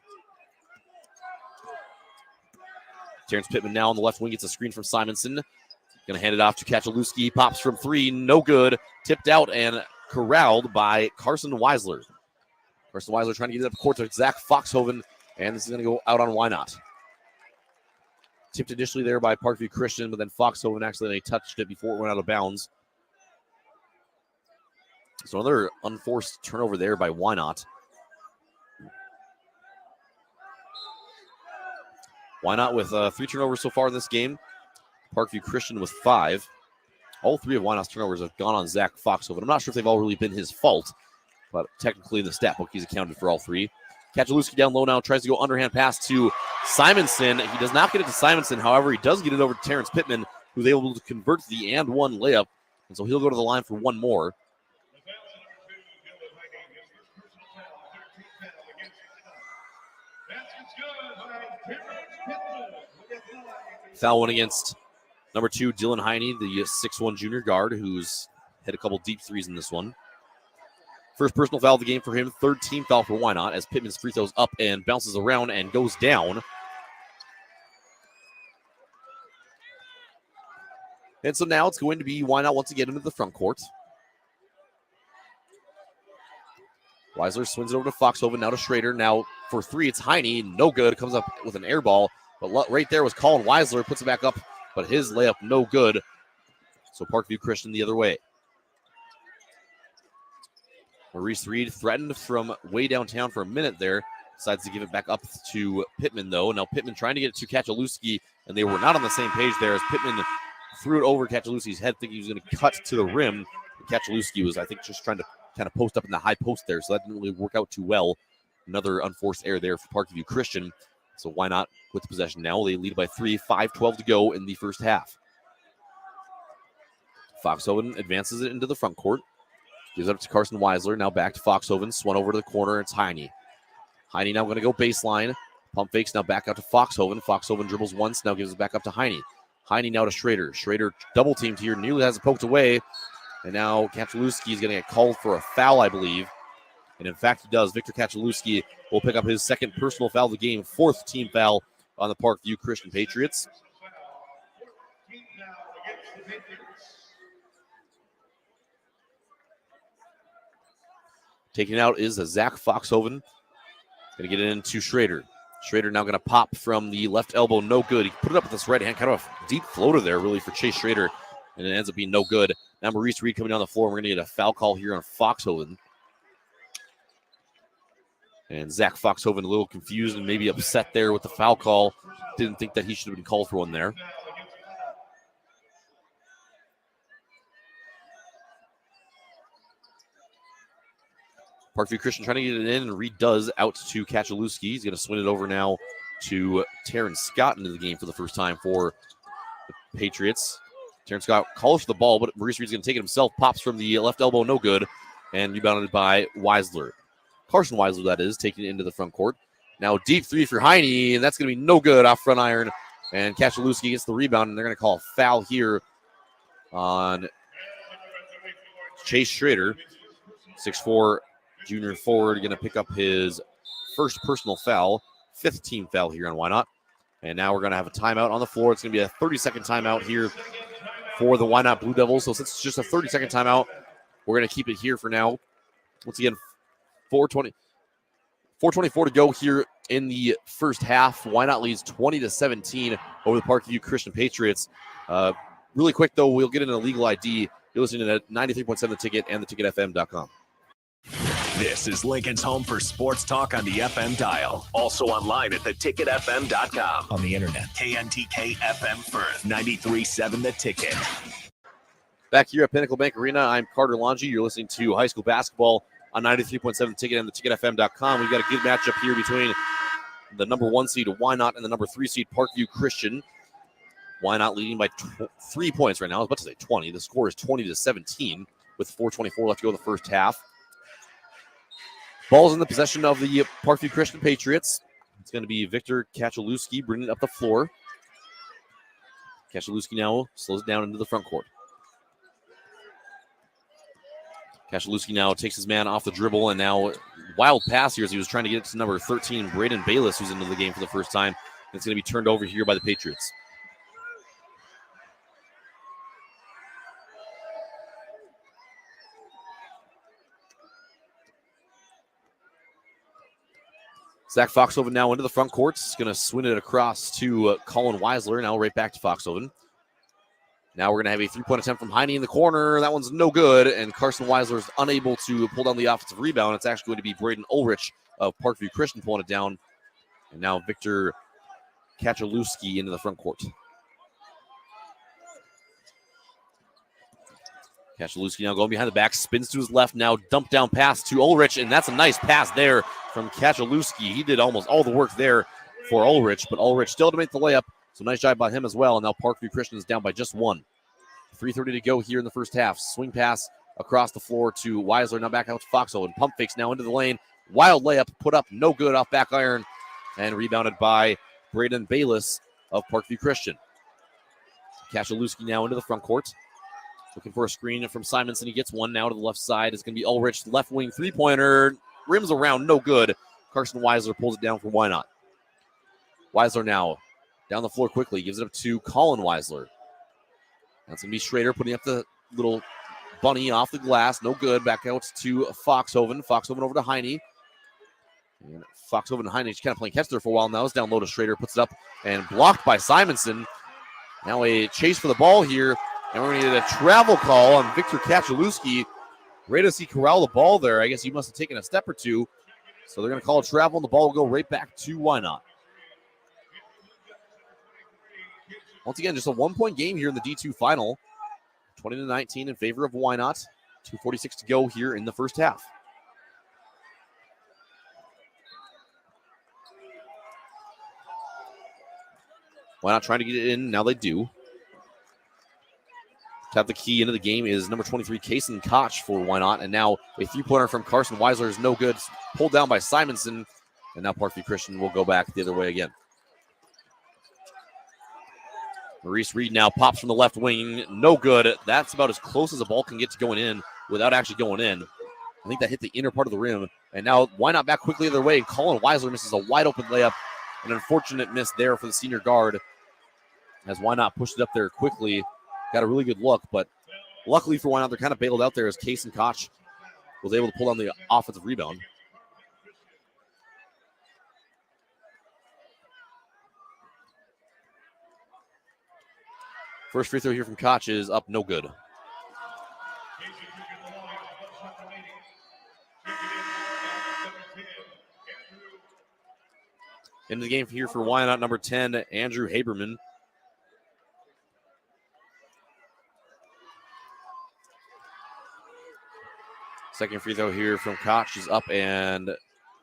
Terrence Pittman now on the left wing gets a screen from Simonson. Going to hand it off to Kachalewski. Pops from 3, no good. Tipped out and corralled by Carson Weisler. Carson Weisler trying to get it up the court to Zach Foxhoven, and this is going to go out on Wynot. Tipped initially there by Parkview Christian, but then Foxhoven accidentally touched it before it went out of bounds. So another unforced turnover there by Wynot. Wynot with 3 turnovers so far in this game. Parkview Christian with 5. All 3 of Wynot's turnovers have gone on Zach Foxhoven. I'm not sure if they've all really been his fault, but technically in the stat book he's accounted for all 3. Kachalewski down low now, tries to go underhand pass to Simonson. He does not get it to Simonson. However, he does get it over to Terrence Pittman, who's able to convert the and one layup. And so he'll go to the line for one more. Foul one against number 2, Dylan Heine, the 6'1 junior guard, who's hit a couple deep 3s in this one. First personal foul of the game for him, 3rd team foul for Wynot as Pittman's free throws up and bounces around and goes down. And so now it's going to be Wynot once again into the front court. Weisler swings it over to Foxhoven, now to Schrader. Now for 3, it's Heine, no good. Comes up with an air ball, but right there was Colin Weisler, puts it back up, but his layup no good. So Parkview Christian the other way. Maurice Reed threatened from way downtown for a minute there. Decides to give it back up to Pittman, though. Now Pittman trying to get it to Kachalewski, and they were not on the same page there as Pittman threw it over Kachalewski's head, thinking he was going to cut to the rim. Kachalewski was, I think, just trying to kind of post up in the high post there, so that didn't really work out too well. Another unforced error there for Parkview Christian. So Wynot with the possession now? They lead by 3, 5:12 to go in the first half. Foxhoven advances it into the front court. Gives it up to Carson Weisler. Now back to Foxhoven. Swung over to the corner. It's Heine. Heine now going to go baseline. Pump fakes now back out to Foxhoven. Foxhoven dribbles once. Now gives it back up to Heine. Heine now to Schrader. Schrader double teamed here. Nearly has it poked away. And now Kaczalewski is going to get called for a foul, I believe. And in fact, he does. Victor Kaczalewski will pick up his second personal foul of the game. 4th team foul on the Parkview Christian Patriots. Taking out is Zach Foxhoven. Going to get it into Schrader. Schrader now going to pop from the left elbow. No good. He put it up with his right hand. Kind of a deep floater there, really, for Chase Schrader. And it ends up being no good. Now Maurice Reed coming down the floor. We're going to get a foul call here on Foxhoven. And Zach Foxhoven a little confused and maybe upset there with the foul call. Didn't think that he should have been called for one there. Parkview Christian trying to get it in, and Reed does out to Kaczalewski. He's going to swing it over now to Terrence Scott into the game for the first time for the Patriots. Terrence Scott calls for the ball, but Maurice Reed's going to take it himself. Pops from the left elbow, no good, and rebounded by Weisler. Carson Weisler, that is, taking it into the front court. Now deep three for Heine, and that's going to be no good off front iron. And Kaczalewski gets the rebound, and they're going to call a foul here on Chase Schrader. 6'4", junior forward, going to pick up his first personal foul, 5th team foul here on Wynot. And now we're going to have a timeout on the floor. It's going to be a 30-second timeout here for the Wynot Blue Devils. So since it's just a 30-second timeout, we're going to keep it here for now. Once again, 4:24 to go here in the first half. Wynot leads 20-17 over the Parkview Christian Patriots. Really quick, though, we'll get into the legal ID. You're listening to 93.7 The Ticket and theticketfm.com. This is Lincoln's home for sports talk on the FM dial. Also online at theticketfm.com. On the internet. KNTK FM Firth, 93.7 The Ticket. Back here at Pinnacle Bank Arena, I'm Carter Longy. You're listening to high school basketball on 93.7 The Ticket and theticketfm.com. We've got a good matchup here between the number 1 seed Wynot and the number 3 seed Parkview Christian. Wynot leading by 3 points right now. I was about to say 20. The score is 20-17 with 4:24 left to go in the first half. Ball's in the possession of the Parkview Christian Patriots. It's going to be Victor Kaczalewski bringing it up the floor. Kaczalewski now slows it down into the front court. Kaczalewski now takes his man off the dribble, and now wild pass here as he was trying to get it to number 13, Braden Bayless, who's into the game for the first time. It's going to be turned over here by the Patriots. Zach Foxhoven now into the front court. He's going to swing it across to Colin Weisler. Now right back to Foxhoven. Now we're going to have a three-point attempt from Heine in the corner. That one's no good, and Carson Weisler is unable to pull down the offensive rebound. It's actually going to be Braden Ulrich of Parkview Christian pulling it down. And now Victor Kaczalewski into the front court. Kaczalewski now going behind the back, spins to his left, now dump down pass to Ulrich, and that's a nice pass there from Kaczalewski. He did almost all the work there for Ulrich, but Ulrich still to make the layup, so nice job by him as well. And now Parkview Christian is down by just 1. 3:30 to go here in the first half. Swing pass across the floor to Weisler, now back out to Foxhoven. Pump fakes now into the lane. Wild layup, put up, no good off back iron, and rebounded by Braden Bayless of Parkview Christian. Kaczalewski now into the front court. Looking for a screen from Simonson. He gets one now to the left side. It's going to be Ulrich, left wing three-pointer. Rims around, no good. Carson Weisler pulls it down for Wynot. Weisler now down the floor quickly. Gives it up to Colin Weisler. That's going to be Schrader putting up the little bunny off the glass. No good. Back out to Foxhoven. Foxhoven over to Heine. And Foxhoven and Heine kind of playing catch there for a while now. It's down low to Schrader. Puts it up and blocked by Simonson. Now a chase for the ball here. And we're going to get a travel call on Victor Kaczalewski. Right as he corralled the ball there. I guess he must have taken a step or two. So they're going to call a travel, and the ball will go right back to Wynot. Once again, just a 1-point game here in the D2 final. 20-19 in favor of Wynot. 2:46 to go here in the first half. Wynot trying to get it in. Now they do. Tap the key into the game is number 23, Kason Koch for Wynot. And now a three-pointer from Carson Weisler is no good. Pulled down by Simonson. And now Parkview Christian will go back the other way again. Maurice Reed now pops from the left wing. No good. That's about as close as a ball can get to going in without actually going in. I think that hit the inner part of the rim. And now Wynot back quickly the other way. And Colin Weisler misses a wide-open layup. An unfortunate miss there for the senior guard. As Wynot pushed it up there quickly. Got a really good look, but luckily for Wynot, they're kind of bailed out there as Kason Koch was able to pull down the offensive rebound. First free throw here from Koch is up, no good. Into the game here for Wynot, number 10, Andrew Haberman. Second free throw here from Koch is up and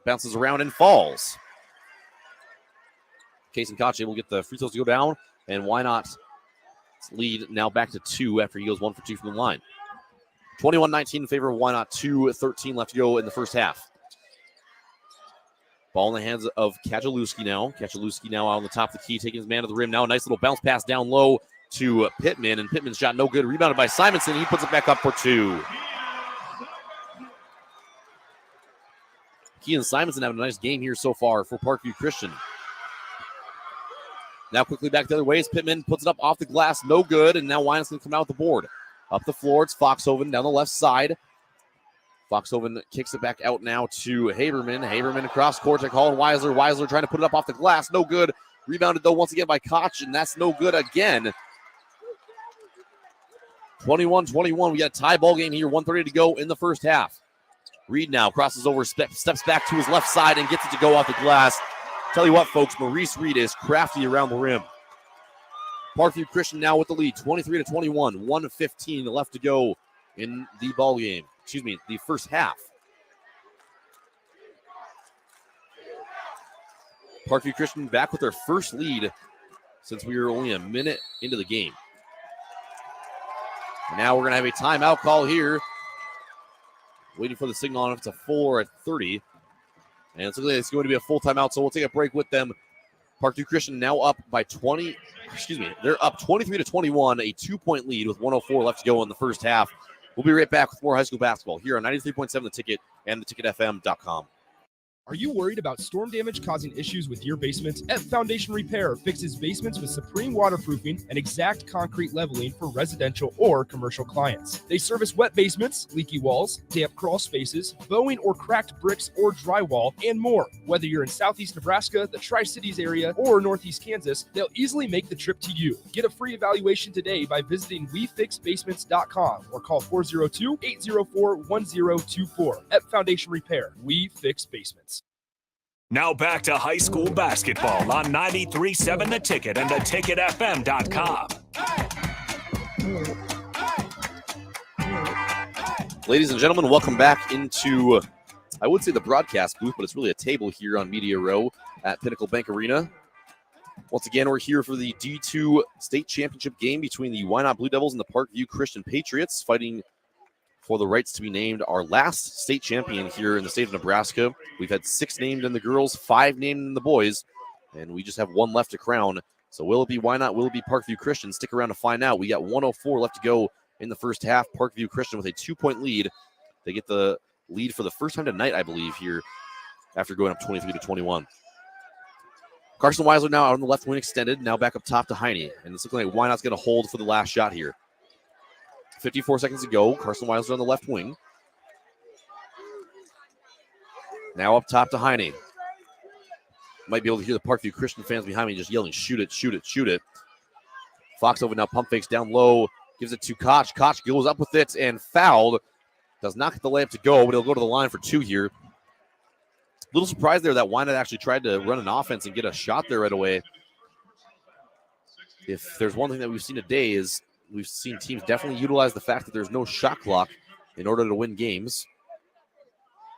bounces around and falls. Kason Koch able to get the free throws to go down, and Wynot's lead now back to 2 after he goes 1 for 2 from the line. 21-19 in favor of Wynot, 2:13 left to go in the first half. Ball in the hands of Kajalewski now. Kajalewski now out on the top of the key, taking his man to the rim. Now a nice little bounce pass down low to Pittman, and Pittman's shot no good. Rebounded by Simonson. He puts it back up for 2. Kean Simonson having a nice game here so far for Parkview Christian. Now quickly back the other way as Pittman puts it up off the glass. No good, and now Wynot's going to come out with the board. Up the floor, it's Foxhoven down the left side. Foxhoven kicks it back out now to Haberman. Haberman across court to Colin Weisler. Weisler trying to put it up off the glass. No good. Rebounded, though, once again by Koch, and that's no good again. 21-21. We got a tie ball game here. 1:30 to go in the first half. Reed now crosses over, steps back to his left side, and gets it to go off the glass. Tell you what, folks, Maurice Reed is crafty around the rim. Parkview Christian now with the lead, 23-21. 1:15 left to go in the ball game. The first half. Parkview Christian back with their first lead since we were only a minute into the game. And now we're going to have a timeout call here. Waiting for the signal on if it's a full or a 30. And it's going to be a full timeout, so we'll take a break with them. Parkview Christian now up by 20. They're up 23-21, a 2-point lead with 1:04 left to go in the first half. We'll be right back with more high school basketball here on 93.7 The Ticket and theticketfm.com. Are you worried about storm damage causing issues with your basement? F Foundation Repair fixes basements with supreme waterproofing and exact concrete leveling for residential or commercial clients. They service wet basements, leaky walls, damp crawl spaces, bowing or cracked bricks or drywall, and more. Whether you're in Southeast Nebraska, the Tri-Cities area, or Northeast Kansas, they'll easily make the trip to you. Get a free evaluation today by visiting WeFixBasements.com or call 402-804-1024. F Foundation Repair. We fix basements. Now back to high school basketball on 93.7 The Ticket and theticketfm.com. Ladies and gentlemen, welcome back into, I would say the broadcast booth, but it's really a table here on Media Row at Pinnacle Bank Arena. Once again, we're here for the D2 state championship game between the Wynot Blue Devils and the Parkview Christian Patriots, fighting for the rights to be named our last state champion here in the state of Nebraska. We've had 6 named in the girls, 5 named in the boys, and we just have 1 left to crown. So will it be Wynot? Will it be Parkview Christian? Stick around to find out. We got 1:04 left to go in the first half. Parkview Christian with a 2-point lead. They get the lead for the first time tonight, I believe, here after going up 23-21. Carson Weisler now out on the left wing extended, now back up top to Heine. And it's looking like Wynot's going to hold for the last shot here. 54 seconds to go. Carson Weisler on the left wing. Now up top to Heine. Might be able to hear the Parkview Christian fans behind me just yelling, shoot it, shoot it, shoot it. Foxhoven now pump fakes down low. Gives it to Koch. Koch goes up with it and fouled. Does not get the layup to go, but he'll go to the line for 2 here. Little surprise there that Wynot actually tried to run an offense and get a shot there right away. If there's one thing that we've seen today is we've seen teams definitely utilize the fact that there's no shot clock in order to win games.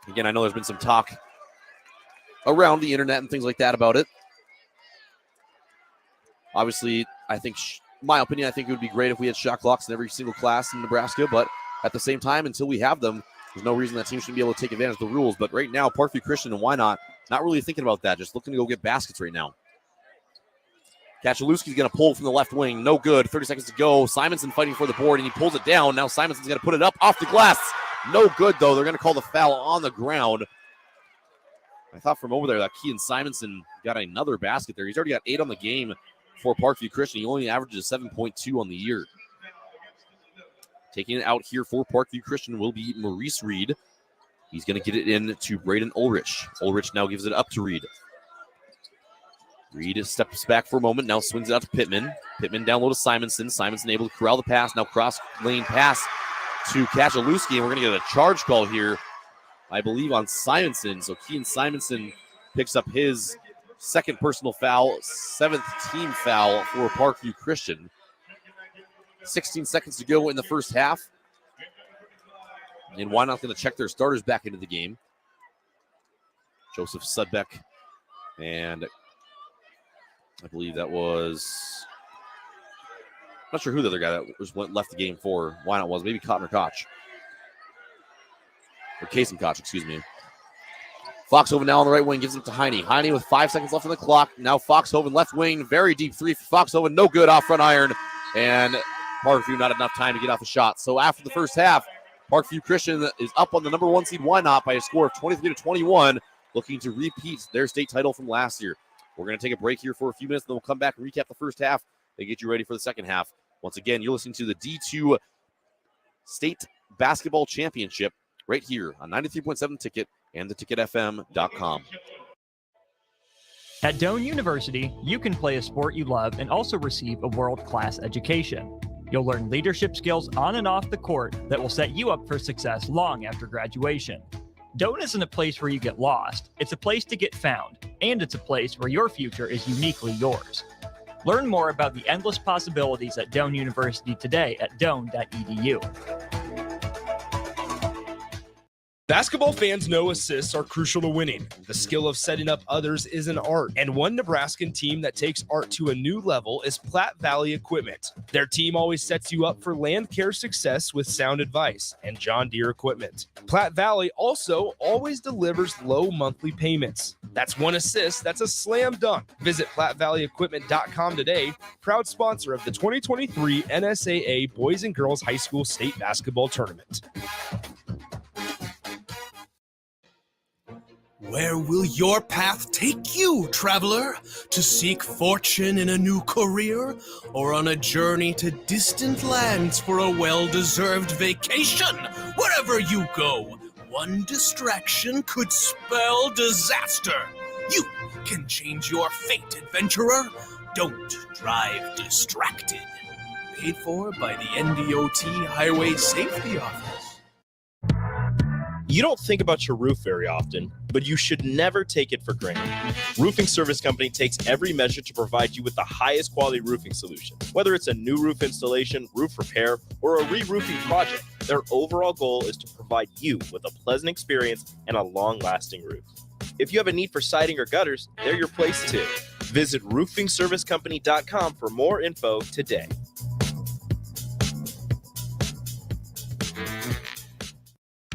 Again, I know there's been some talk around the internet and things like that about it. Obviously, I think in my opinion, I think it would be great if we had shot clocks in every single class in Nebraska, but at the same time, until we have them, there's no reason that team shouldn't be able to take advantage of the rules. But right now, Parkview Christian and Wynot not really thinking about that, just looking to go get baskets right now. Kachalewski's going to pull from the left wing. No good. 30 seconds to go. Simonson fighting for the board, and he pulls it down. Now Simonson's going to put it up off the glass. No good, though. They're going to call the foul on the ground. I thought from over there that Kean Simonson got another basket there. He's already got 8 on the game for Parkview Christian. He only averages 7.2 on the year. Taking it out here for Parkview Christian will be Maurice Reed. He's going to get it in to Braden Ulrich. Ulrich now gives it up to Reed. Reed steps back for a moment, now swings it out to Pittman. Pittman down low to Simonson. Simonson able to corral the pass. Now cross lane pass to Kachalewski, and we're going to get a charge call here, I believe, on Simonson. So Kean Simonson picks up his second personal foul, 7th team foul for Parkview Christian. 16 seconds to go in the first half. And Wynot going to check their starters back into the game. Joseph Sudbeck, and I believe that was, I'm not sure who the other guy that just left the game for Wynot was. Maybe Cotton or Koch. Or Kason Koch, excuse me. Foxhoven now on the right wing, gives it to Heine. Heine with 5 seconds left on the clock. Now Foxhoven left wing, very deep three for Foxhoven. No good, off front iron. And Parkview not enough time to get off the shot. So after the first half, Parkview Christian is up on the number 1 seed Wynot by a score of 23-21, looking to repeat their state title from last year. We're going to take a break here for a few minutes, then we'll come back and recap the first half and get you ready for the second half. Once again, you're listening to the D2 State Basketball Championship right here on 93.7 Ticket and theticketfm.com. At Doane University, you can play a sport you love and also receive a world-class education. You'll learn leadership skills on and off the court that will set you up for success long after graduation. Doane isn't a place where you get lost. It's a place to get found, and it's a place where your future is uniquely yours. Learn more about the endless possibilities at Doane University today at doane.edu. Basketball fans know assists are crucial to winning. The skill of setting up others is an art, and one Nebraskan team that takes art to a new level is Platte Valley Equipment. Their team always sets you up for land care success with sound advice and John Deere equipment. Platte Valley also always delivers low monthly payments. That's one assist, that's a slam dunk. Visit PlatteValleyEquipment.com today, proud sponsor of the 2023 NSAA Boys and Girls High School State Basketball Tournament. Where will your path take you, traveler? To seek fortune in a new career? Or on a journey to distant lands for a well-deserved vacation? Wherever you go, one distraction could spell disaster. You can change your fate, adventurer. Don't drive distracted. Paid for by the NDOT Highway Safety Office. You don't think about your roof very often, but you should never take it for granted. Roofing Service Company takes every measure to provide you with the highest quality roofing solution. Whether it's a new roof installation, roof repair, or a re-roofing project, their overall goal is to provide you with a pleasant experience and a long-lasting roof. If you have a need for siding or gutters, they're your place too. Visit roofingservicecompany.com for more info today.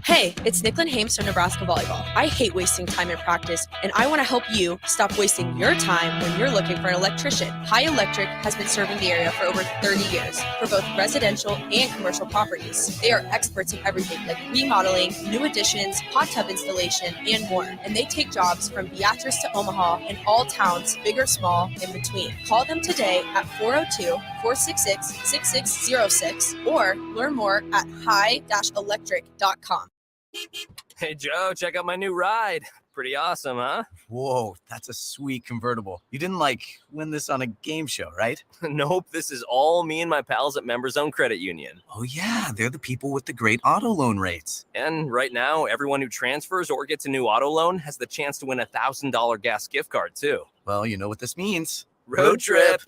Hey, it's Nicklin Hames from Nebraska Volleyball. I hate wasting time in practice, and I want to help you stop wasting your time when you're looking for an electrician. High Electric has been serving the area for over 30 years for both residential and commercial properties. They are experts in everything like remodeling, new additions, hot tub installation, and more. And they take jobs from Beatrice to Omaha and all towns, big or small, in between. Call them today at 402-466-6606 or learn more at high-electric.com. Hey, Joe, check out my new ride. Pretty awesome, huh? Whoa, that's a sweet convertible. You didn't, win this on a game show, right? Nope, this is all me and my pals at Members Own Credit Union. Oh, yeah, they're the people with the great auto loan rates. And right now, everyone who transfers or gets a new auto loan has the chance to win a $1,000 gas gift card, too. Well, you know what this means. Road trip!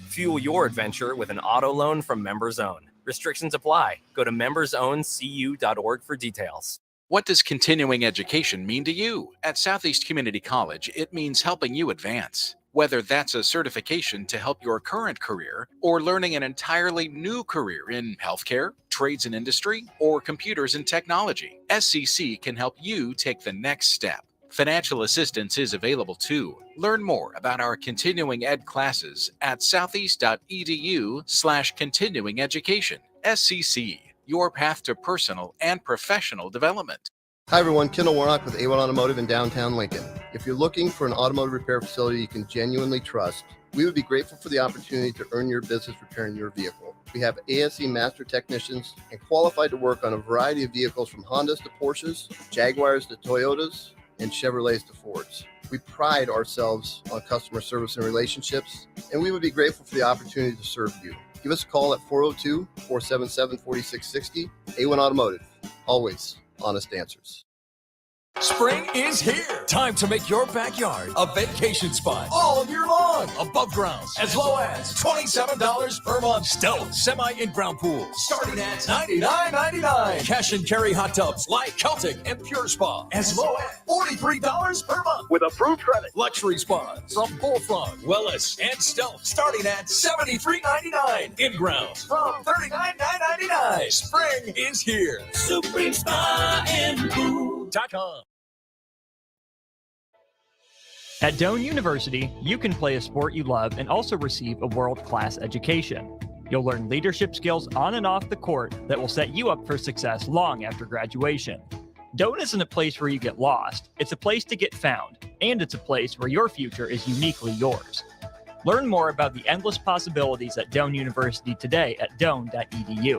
Fuel your adventure with an auto loan from Members Own. Restrictions apply. Go to membersowncu.org for details. What does continuing education mean to you? At Southeast Community College, it means helping you advance. Whether that's a certification to help your current career or learning an entirely new career in healthcare, trades and industry, or computers and technology, SCC can help you take the next step. Financial assistance is available too. Learn more about our continuing ed classes at southeast.edu/continuing education. SCC, your path to personal and professional development. Hi everyone, Kendall Warnock with A1 Automotive in downtown Lincoln. If you're looking for an automotive repair facility you can genuinely trust, we would be grateful for the opportunity to earn your business repairing your vehicle. We have ASE master technicians and qualified to work on a variety of vehicles from Hondas to Porsches, Jaguars to Toyotas, and Chevrolets to Fords. We pride ourselves on customer service and relationships, and we would be grateful for the opportunity to serve you. Give us a call at 402-477-4660. A1 Automotive, always honest answers. Spring is here. Time to make your backyard a vacation spot all year long. Above grounds as low as $27 per month. Stone semi in-ground pool starting at $99.99. Cash and carry hot tubs like Celtic and Pure Spa as low as $43 per month with approved credit. Luxury spas from Bullfrog, Willis, and Stone starting at $73.99. In-grounds from $39.99. Spring is here. Supreme Spa and Pool.com. At Doane University, you can play a sport you love and also receive a world-class education. You'll learn leadership skills on and off the court that will set you up for success long after graduation. Doane isn't a place where you get lost. It's a place to get found, and it's a place where your future is uniquely yours. Learn more about the endless possibilities at Doane University today at doane.edu.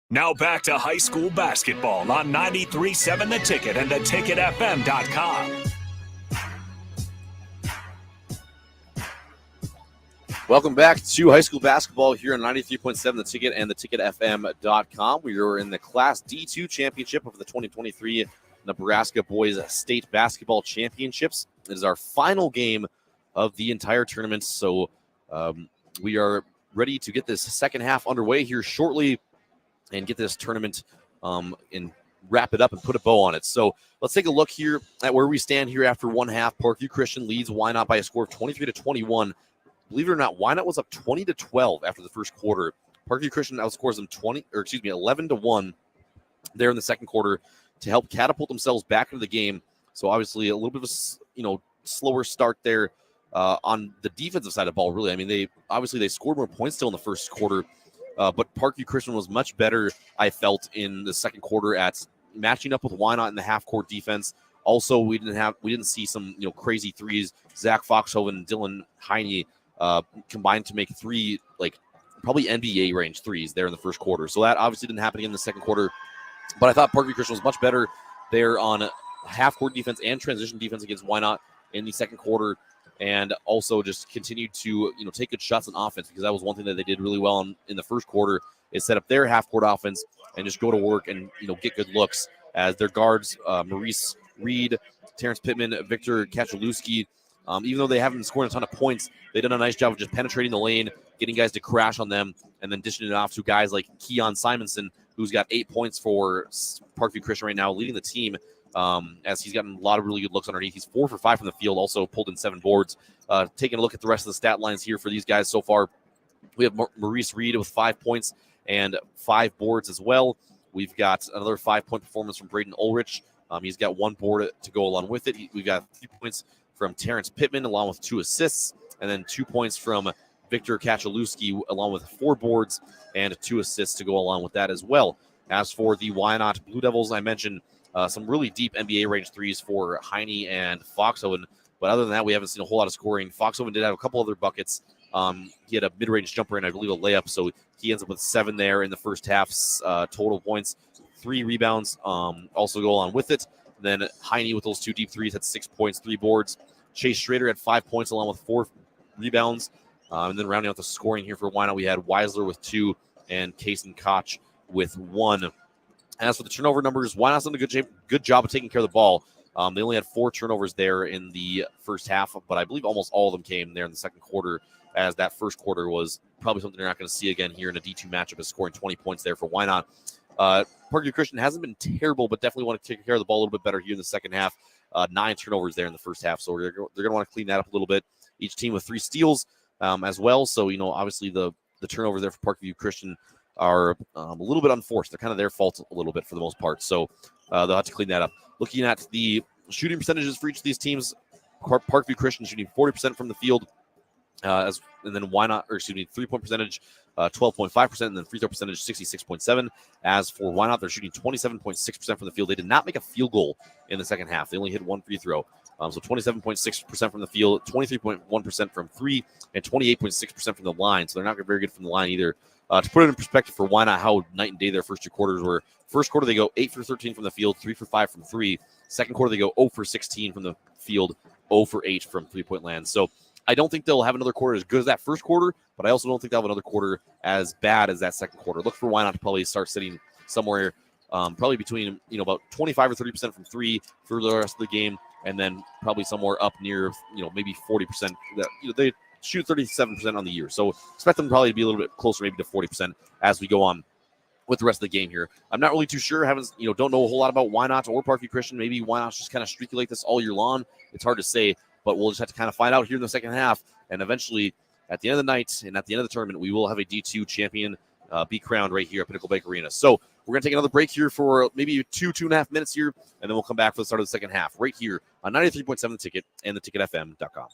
Now back to high school basketball on 93.7 The Ticket and theticketfm.com. Welcome back to high school basketball here on 93.7 The Ticket and theticketfm.com. We are in the Class D2 championship of the 2023 Nebraska Boys State Basketball Championships. It is our final game of the entire tournament, so we are ready to get this second half underway here shortly and get this tournament and wrap it up and put a bow on it. So let's take a look here at where we stand here after one half. Parkview Christian leads Wynot by a score of 23-21. Believe it or not, Wynot was up 20-12 after the first quarter. Parkview Christian outscores them 11-1 there in the second quarter to help catapult themselves back into the game. So obviously a little bit of a slower start there on the defensive side of the ball. Really, I mean they scored more points still in the first quarter. But Parkview Christian was much better, I felt, in the second quarter at matching up with Wynot in the half-court defense. Also, we didn't see some crazy threes. Zach Foxhoven and Dylan Heine combined to make three probably NBA range threes there in the first quarter. So that obviously didn't happen again in the second quarter. But I thought Parkview Christian was much better there on half-court defense and transition defense against Wynot in the second quarter. And also just continued to take good shots on offense, because that was one thing that they did really well in the first quarter, is set up their half-court offense and just go to work and get good looks as their guards, Maurice Reed, Terrence Pittman, Victor Kachalewski, even though they haven't been scoring a ton of points, they've done a nice job of just penetrating the lane, getting guys to crash on them, and then dishing it off to guys like Keon Simonson, who's got 8 points for Parkview Christian right now, leading the team. As he's gotten a lot of really good looks underneath. He's 4 for 5 from the field, also pulled in 7 boards. Taking a look at the rest of the stat lines here for these guys so far, we have Maurice Reed with 5 points and 5 boards as well. We've got another 5-point performance from Braden Ulrich. He's got 1 board to go along with it. We've got 3 points from Terrence Pittman along with 2 assists, and then 2 points from Victor Kachalewski along with 4 boards and 2 assists to go along with that as well. As for the Wynot Blue Devils, I mentioned some really deep NBA range threes for Heine and Foxhoven. But other than that, we haven't seen a whole lot of scoring. Foxhoven did have a couple other buckets. He had a mid-range jumper and I believe a layup. So he ends up with 7 there in the first half's total points. 3 rebounds also go along with it. And then Heine with those 2 deep threes had 6 points, 3 boards. Chase Schrader had 5 points along with 4 rebounds. And then rounding out the scoring here for Wynot, we had Weisler with 2 and Kason Koch with 1. As for the turnover numbers, Wynot's done a good job of taking care of the ball. They only had 4 turnovers there in the first half, but I believe almost all of them came there in the second quarter, as that first quarter was probably something you're not going to see again here in a D2 matchup, is scoring 20 points there for Wynot. Parkview Christian hasn't been terrible, but definitely want to take care of the ball a little bit better here in the second half. 9 turnovers there in the first half. So they're going to want to clean that up a little bit. Each team with 3 steals as well. So, obviously the turnovers there for Parkview Christian are a little bit unforced. They're kind of their fault a little bit for the most part. So they'll have to clean that up. Looking at the shooting percentages for each of these teams, Parkview Christian shooting 40% from the field, and then 3-point percentage, 12.5%, and then free throw percentage, 66.7%. As for Wynot, they're shooting 27.6% from the field. They did not make a field goal in the second half. They only hit 1 free throw. So 27.6% from the field, 23.1% from 3, and 28.6% from the line. So they're not very good from the line either. To put it in perspective for Wynot, how night and day their first 2 quarters were. First quarter, they go 8 for 13 from the field, 3 for 5 from 3. Second quarter, they go 0 for 16 from the field, 0 for 8 from 3-point land. So I don't think they'll have another quarter as good as that first quarter, but I also don't think they'll have another quarter as bad as that second quarter. Look for Wynot to probably start sitting somewhere probably between, about 25 or 30% from 3 for the rest of the game, and then probably somewhere up near, maybe 40%. They shoot 37% on the year. So expect them probably to be a little bit closer, maybe to 40% as we go on with the rest of the game here. I'm not really too sure. Don't know a whole lot about Wynot or Parkview Christian. Maybe Wynot's just kind of streaky like this all year long. It's hard to say, but we'll just have to kind of find out here in the second half. And eventually, at the end of the night and at the end of the tournament, we will have a D2 champion be crowned right here at Pinnacle Bank Arena. So we're going to take another break here for maybe 2.5 minutes here, and then we'll come back for the start of the second half right here on 93.7 The Ticket and theticketfm.com.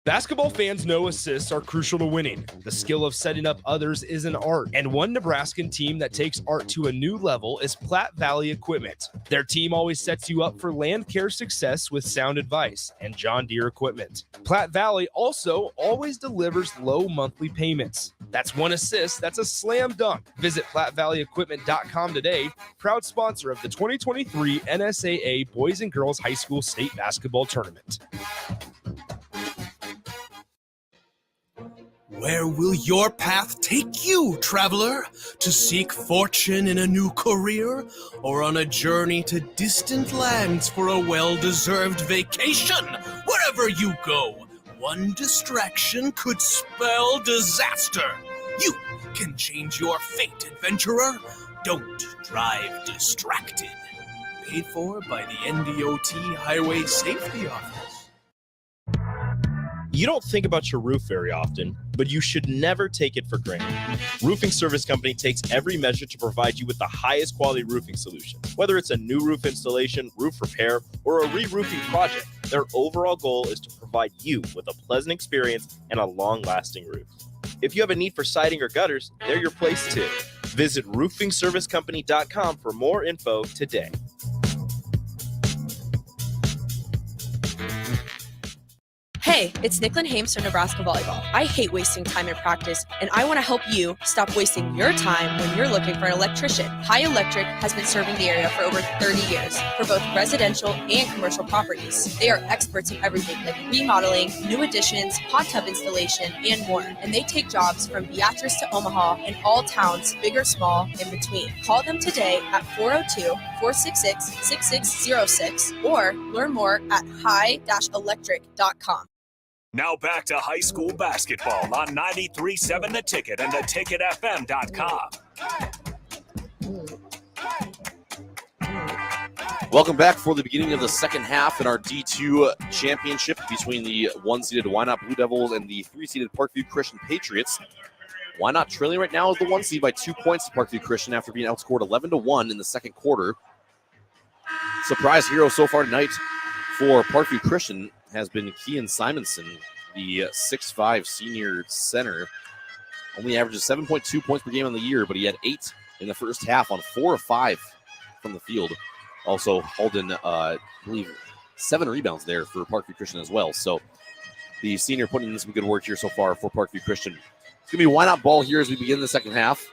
Basketball fans know assists are crucial to winning. The skill of setting up others is an art, and one Nebraskan team that takes art to a new level is Platte Valley Equipment. Their team always sets you up for land care success with sound advice and John Deere equipment. Platte Valley also always delivers low monthly payments. That's one assist that's a slam dunk. Visit PlatteValleyEquipment.com today, proud sponsor of the 2023 NSAA Boys and Girls High School State Basketball Tournament. Where will your path take you, traveler? To seek fortune in a new career? Or on a journey to distant lands for a well-deserved vacation? Wherever you go, one distraction could spell disaster. You can change your fate, adventurer. Don't drive distracted. Paid for by the NDOT Highway Safety Office. You don't think about your roof very often, but you should never take it for granted. Roofing Service Company takes every measure to provide you with the highest quality roofing solution. Whether it's a new roof installation, roof repair, or a re-roofing project, their overall goal is to provide you with a pleasant experience and a long-lasting roof. If you have a need for siding or gutters, they're your place too. Visit roofingservicecompany.com for more info today. Hey, it's Nicklin Hames from Nebraska Volleyball. I hate wasting time in practice, and I want to help you stop wasting your time when you're looking for an electrician. High Electric has been serving the area for over 30 years for both residential and commercial properties. They are experts in everything like remodeling, new additions, hot tub installation, and more. And they take jobs from Beatrice to Omaha and all towns, big or small, in between. Call them today at 402-466-6606 or learn more at high-electric.com. Now back to high school basketball on 93.7 The Ticket and theticketfm.com. Welcome back for the beginning of the second half in our D2 championship between the 1-seeded Wynot Blue Devils and the 3-seeded Parkview Christian Patriots. Wynot trailing right now is the 1 seed by 2 points to Parkview Christian after being outscored 11-1 in the second quarter. Surprise hero so far tonight for Parkview Christian has been Kean Simonson, the 6'5 senior center. Only averages 7.2 points per game on the year, but he had 8 in the first half on 4 of 5 from the field. Also hauled in, I believe, 7 rebounds there for Parkview Christian as well. So the senior putting in some good work here so far for Parkview Christian. It's going to be Wynot ball here as we begin the second half.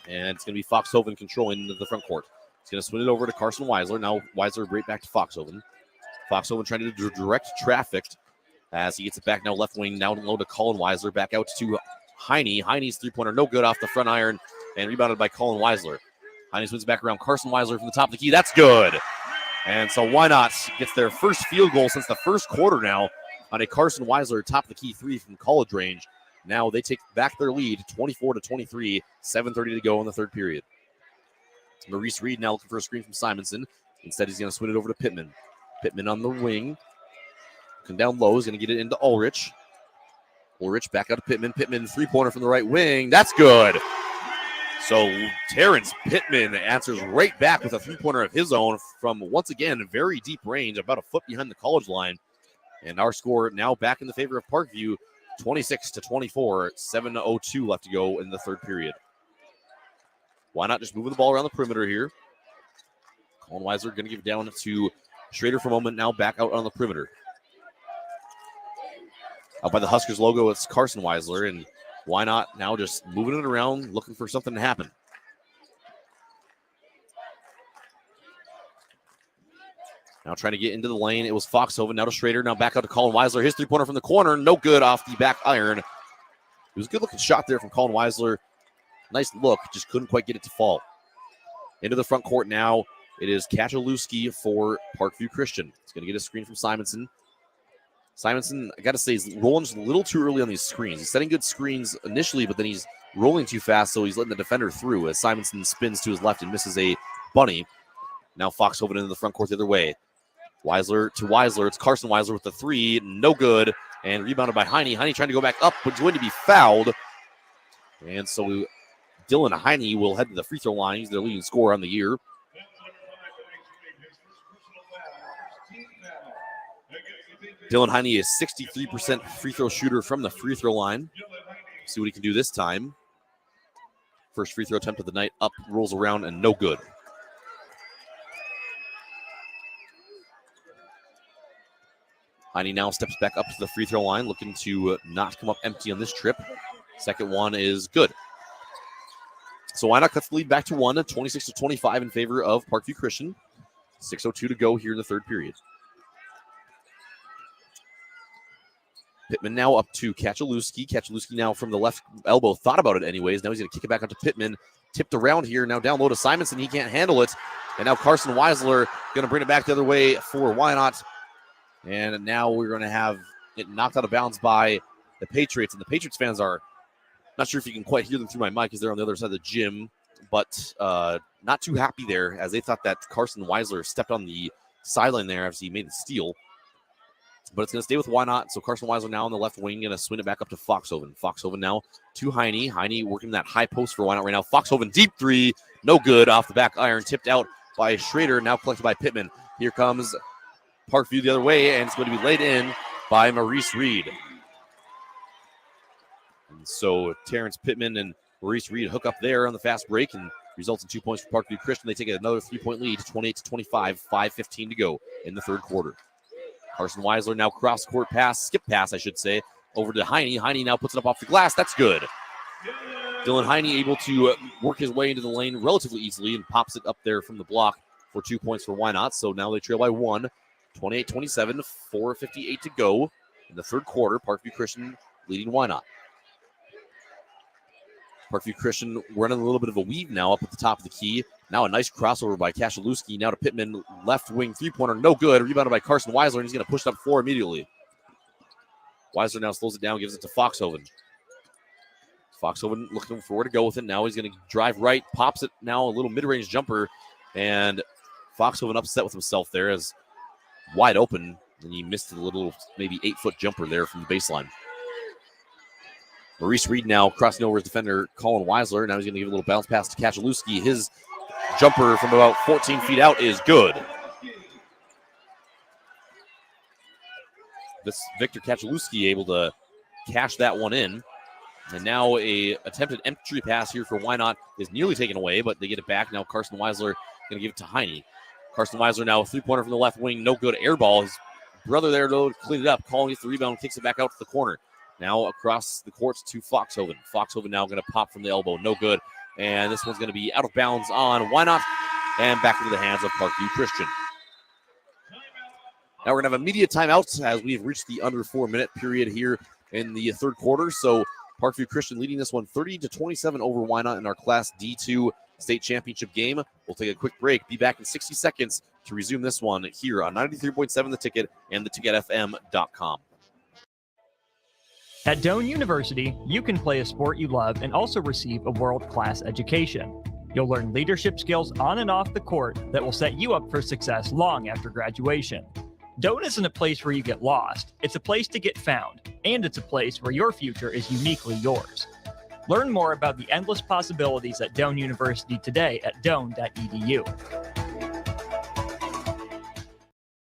And it's going to be Foxhoven controlling the front court. He's going to swing it over to Carson Weisler. Now Weisler right back to Foxhoven. Foxhoven trying to direct traffic as he gets it back now left wing, now low to Colin Weisler, back out to Heine. Heine's three-pointer no good off the front iron and rebounded by Colin Weisler. Heine swings back around Carson Weisler from the top of the key. That's good. And so Wynot gets their first field goal since the first quarter now on a Carson Weisler top of the key 3 from college range. Now they take back their lead 24-23, 7:30 to go in the third period. Maurice Reed now looking for a screen from Simonson. Instead, he's going to swing it over to Pittman. Pittman on the wing. Come down low. He's going to get it into Ulrich. Ulrich back out to Pittman. Pittman, three-pointer from the right wing. That's good. So Terrence Pittman answers right back with a three-pointer of his own from, once again, very deep range, about a foot behind the college line. And our score now back in the favor of Parkview, 26-24, 7:02 left to go in the third period. Why not just moving the ball around the perimeter here? Colin Weisler going to give it down to Schrader for a moment, now back out on the perimeter. Out by the Huskers logo, it's Carson Weisler, and why not now just moving it around, looking for something to happen. Now trying to get into the lane. It was Foxhoven. Now to Schrader. Now back out to Colin Weisler. His three-pointer from the corner. No good off the back iron. It was a good-looking shot there from Colin Weisler. Nice look. Just couldn't quite get it to fall. Into the front court now. It is Kachalewski for Parkview Christian. He's going to get a screen from Simonson. Simonson, I got to say, is rolling just a little too early on these screens. He's setting good screens initially, but then he's rolling too fast, so he's letting the defender through as Simonson spins to his left and misses a bunny. Now Foxhoven into the front court the other way. Weisler to Weisler. It's Carson Weisler with the three. No good. And rebounded by Heine. Heine trying to go back up, but going to be fouled. And so Dylan Heine will head to the free throw line. He's their leading scorer on the year. Dylan Heine is 63% free throw shooter from the free throw line. See what he can do this time. First free throw attempt of the night. Up, rolls around, and no good. Heine now steps back up to the free throw line, looking to not come up empty on this trip. Second one is good. So Wynot cuts the lead back to 1, 26-25 in favor of Parkview Christian. 6:02 to go here in the third period. Pittman now up to Kachalewski. Kachalewski now from the left elbow. Thought about it anyways. Now he's going to kick it back up to Pittman. Tipped around here. Now down low to Simonson. He can't handle it. And now Carson Weisler going to bring it back the other way for Wynot. And now we're going to have it knocked out of bounds by the Patriots. And the Patriots fans are, not sure if you can quite hear them through my mic because they're on the other side of the gym, but not too happy there as they thought that Carson Weisler stepped on the sideline there as he made the steal. But it's going to stay with Wynot. So Carson Weisler now on the left wing, going to swing it back up to Foxhoven. Foxhoven now to Heine. Heine working that high post for Wynot right now. Foxhoven deep three. No good off the back iron. Tipped out by Schrader. Now collected by Pittman. Here comes Parkview the other way, and it's going to be laid in by Maurice Reed. And so Terrence Pittman and Maurice Reed hook up there on the fast break and results in 2 points for Parkview Christian. They take another 3-point lead, 28-25, 5:15 to go in the third quarter. Carson Weisler now cross-court pass, skip pass, I should say, over to Heine. Heine now puts it up off the glass. That's good. Dylan Heine able to work his way into the lane relatively easily and pops it up there from the block for 2 points for Wynot. So now they trail by 1, 28-27, 4:58 to go in the third quarter. Parkview Christian leading Wynot. Parkview Christian running a little bit of a weave now up at the top of the key. Now a nice crossover by Kachalewski. Now to Pittman, left wing three-pointer, no good. Rebounded by Carson Weisler, and he's going to push it up floor immediately. Weisler now slows it down, gives it to Foxhoven. Foxhoven looking for where to go with it. Now he's going to drive right, pops it now, a little mid-range jumper, and Foxhoven upset with himself there as wide open, and he missed a little maybe 8-foot jumper there from the baseline. Maurice Reed now crossing over his defender, Colin Weisler. Now he's going to give a little bounce pass to Kachalewski. His jumper from about 14 feet out is good. This Victor Kachalewski able to cash that one in. And now a attempted entry pass here for Wynot is nearly taken away, but they get it back. Now Carson Weisler going to give it to Heine. Carson Weisler now a three-pointer from the left wing. No good. Air ball. His brother there to clean it up. Colin gets the rebound, kicks it back out to the corner. Now across the courts to Foxhoven. Foxhoven now going to pop from the elbow. No good. And this one's going to be out of bounds on Wynot and back into the hands of Parkview Christian. Now we're going to have a media timeout as we've reached the under 4-minute period here in the third quarter. So Parkview Christian leading this one 30-27 over Wynot in our Class D2 state championship game. We'll take a quick break. Be back in 60 seconds to resume this one here on 93.7 The Ticket and theticketfm.com. At Doane University, you can play a sport you love and also receive a world-class education. You'll learn leadership skills on and off the court that will set you up for success long after graduation. Doane isn't a place where you get lost. It's a place to get found, and it's a place where your future is uniquely yours. Learn more about the endless possibilities at Doane University today at doane.edu.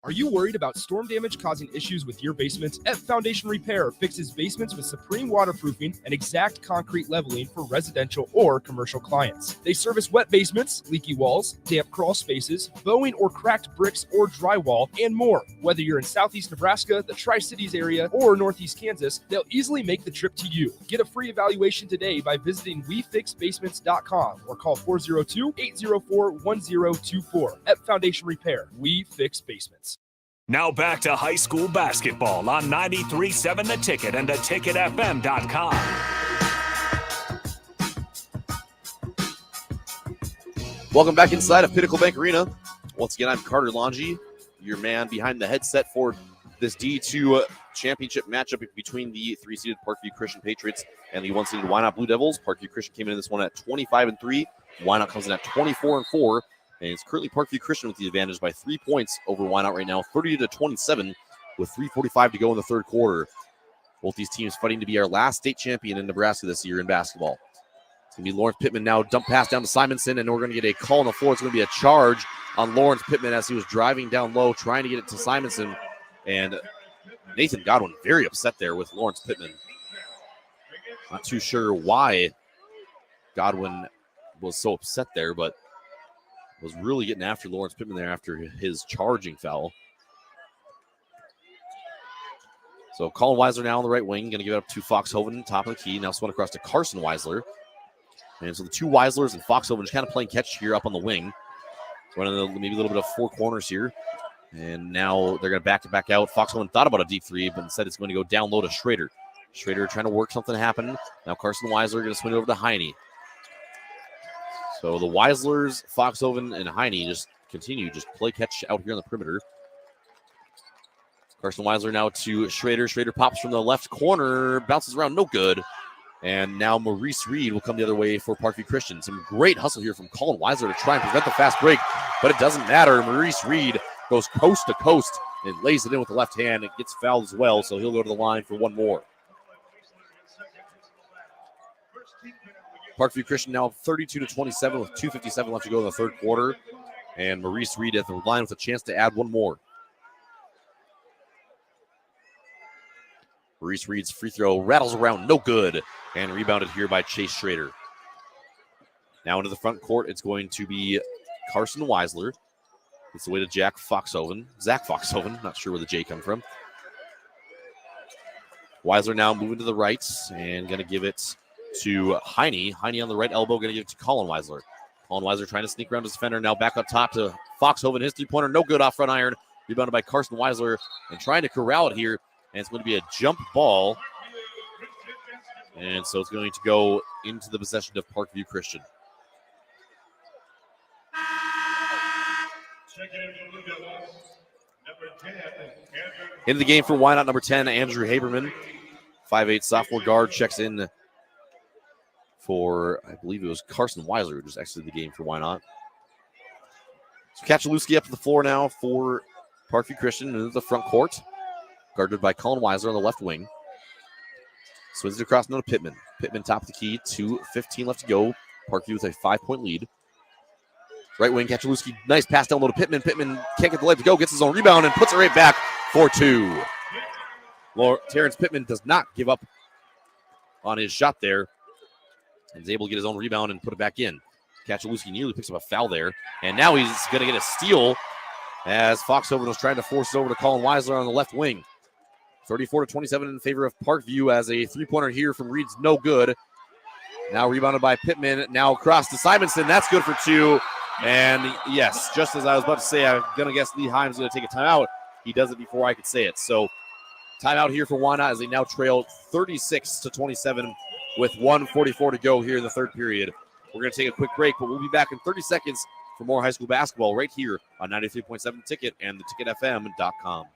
Are you worried about storm damage causing issues with your basement? F Foundation Repair fixes basements with supreme waterproofing and exact concrete leveling for residential or commercial clients. They service wet basements, leaky walls, damp crawl spaces, bowing or cracked bricks or drywall, and more. Whether you're in Southeast Nebraska, the Tri-Cities area, or Northeast Kansas, they'll easily make the trip to you. Get a free evaluation today by visiting WeFixBasements.com or call 402-804-1024. F Foundation Repair. We fix basements. Now back to high school basketball on 93.7 The Ticket and theticketfm.com. Welcome back inside of Pinnacle Bank Arena. Once again, I'm Carter Longy, your man behind the headset for this D2 championship matchup between the 3-seeded Parkview Christian Patriots and the 1-seeded Wynot Blue Devils. Parkview Christian came in this one at 25-3. Wynot comes in at 24-4. And it's currently Parkview Christian with the advantage by 3 points over Wynot right now, 30-27, with 3:45 to go in the third quarter. Both these teams fighting to be our last state champion in Nebraska this year in basketball. It's going to be Lawrence Pittman now, dump pass down to Simonson, and we're going to get a call on the floor. It's going to be a charge on Lawrence Pittman as he was driving down low, trying to get it to Simonson. And Nathan Godwin very upset there with Lawrence Pittman. Not too sure why Godwin was so upset there, but was really getting after Lawrence Pittman there after his charging foul. So Colin Weisler now on the right wing, going to give it up to Foxhoven, top of the key. Now swung across to Carson Weisler. And so the two Weislers and Foxhoven just kind of playing catch here up on the wing. Running maybe a little bit of four corners here. And now they're going to back it back out. Foxhoven thought about a deep three, but instead it's going to go down low to Schrader. Schrader trying to work something happen. Now Carson Weisler going to swing over to Heine. So the Weislers, Foxhoven, and Heine just continue just play catch out here on the perimeter. Carson Weisler now to Schrader. Schrader pops from the left corner, bounces around, no good. And now Maurice Reed will come the other way for Parkview Christian. Some great hustle here from Colin Weisler to try and prevent the fast break, but it doesn't matter. Maurice Reed goes coast to coast and lays it in with the left hand. It gets fouled as well, so he'll go to the line for one more. Parkview Christian now 32-27 with 2:57 left to go in the third quarter. And Maurice Reed at the line with a chance to add one more. Maurice Reed's free throw rattles around, no good. And rebounded here by Chase Schrader. Now into the front court, it's going to be Carson Weisler. It's the way to Zach Foxhoven, not sure where the J come from. Weisler now moving to the right and going to give it to Heine. Heine on the right elbow, going to give it to Colin Weisler. Colin Weisler trying to sneak around his defender. Now back up top to Foxhoven. His three-pointer, no good off front iron. Rebounded by Carson Weisler and trying to corral it here. And it's going to be a jump ball. And so it's going to go into the possession of Parkview Christian. Into the game for Wynot, number 10, Andrew Haberman. 5'8" sophomore guard checks in for, I believe it was Carson Weisler who just exited the game for Wynot. So Kachalewski up to the floor now for Parkview Christian into the front court. Guarded by Colin Weisler on the left wing. Swings it across now to Pittman. Pittman top of the key, 2:15 left to go. Parkview with a 5-point lead. Right wing, Kachalewski, nice pass down low to Pittman. Pittman can't get the leg to go, gets his own rebound and puts it right back for two. Terrence Pittman does not give up on his shot there and is able to get his own rebound and put it back in. Kachalewski nearly picks up a foul there, and now he's going to get a steal as Foxhoven was trying to force it over to Colin Weisler on the left wing. 34-27 in favor of Parkview as a three-pointer here from Reed's no good. Now rebounded by Pittman, now across to Simonson. That's good for two. And yes, just as I was about to say, I'm going to guess Lee Himes is going to take a timeout. He does it before I could say it. So timeout here for Wynot as they now trail 36-27 with 1:44 to go here in the third period. We're going to take a quick break, but we'll be back in 30 seconds for more high school basketball right here on 93.7 Ticket and theticketfm.com.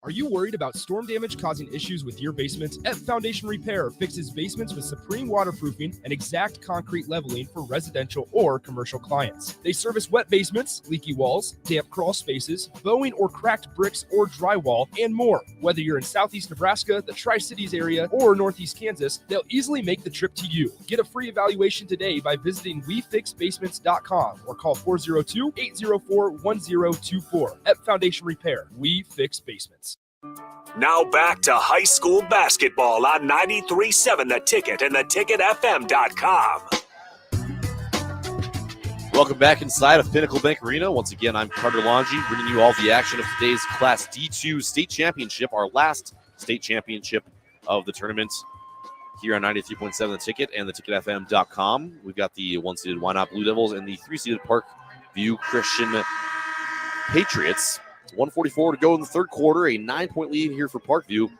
Are you worried about storm damage causing issues with your basement? F Foundation Repair fixes basements with supreme waterproofing and exact concrete leveling for residential or commercial clients. They service wet basements, leaky walls, damp crawl spaces, bowing or cracked bricks or drywall, and more. Whether you're in Southeast Nebraska, the Tri-Cities area, or Northeast Kansas, they'll easily make the trip to you. Get a free evaluation today by visiting WeFixBasements.com or call 402-804-1024. F Foundation Repair. We fix basements. Now back to high school basketball on 93.7 The Ticket and theticketfm.com. Welcome back inside of Pinnacle Bank Arena. Once again, I'm Carter Longy, bringing you all the action of today's Class D2 state championship, our last state championship of the tournament here on 93.7 The Ticket and theticketfm.com. We've got the 1-seeded Wynot Blue Devils and the 3-seeded Parkview Christian Patriots. 1:44 to go in the third quarter, a 9-point lead here for Parkview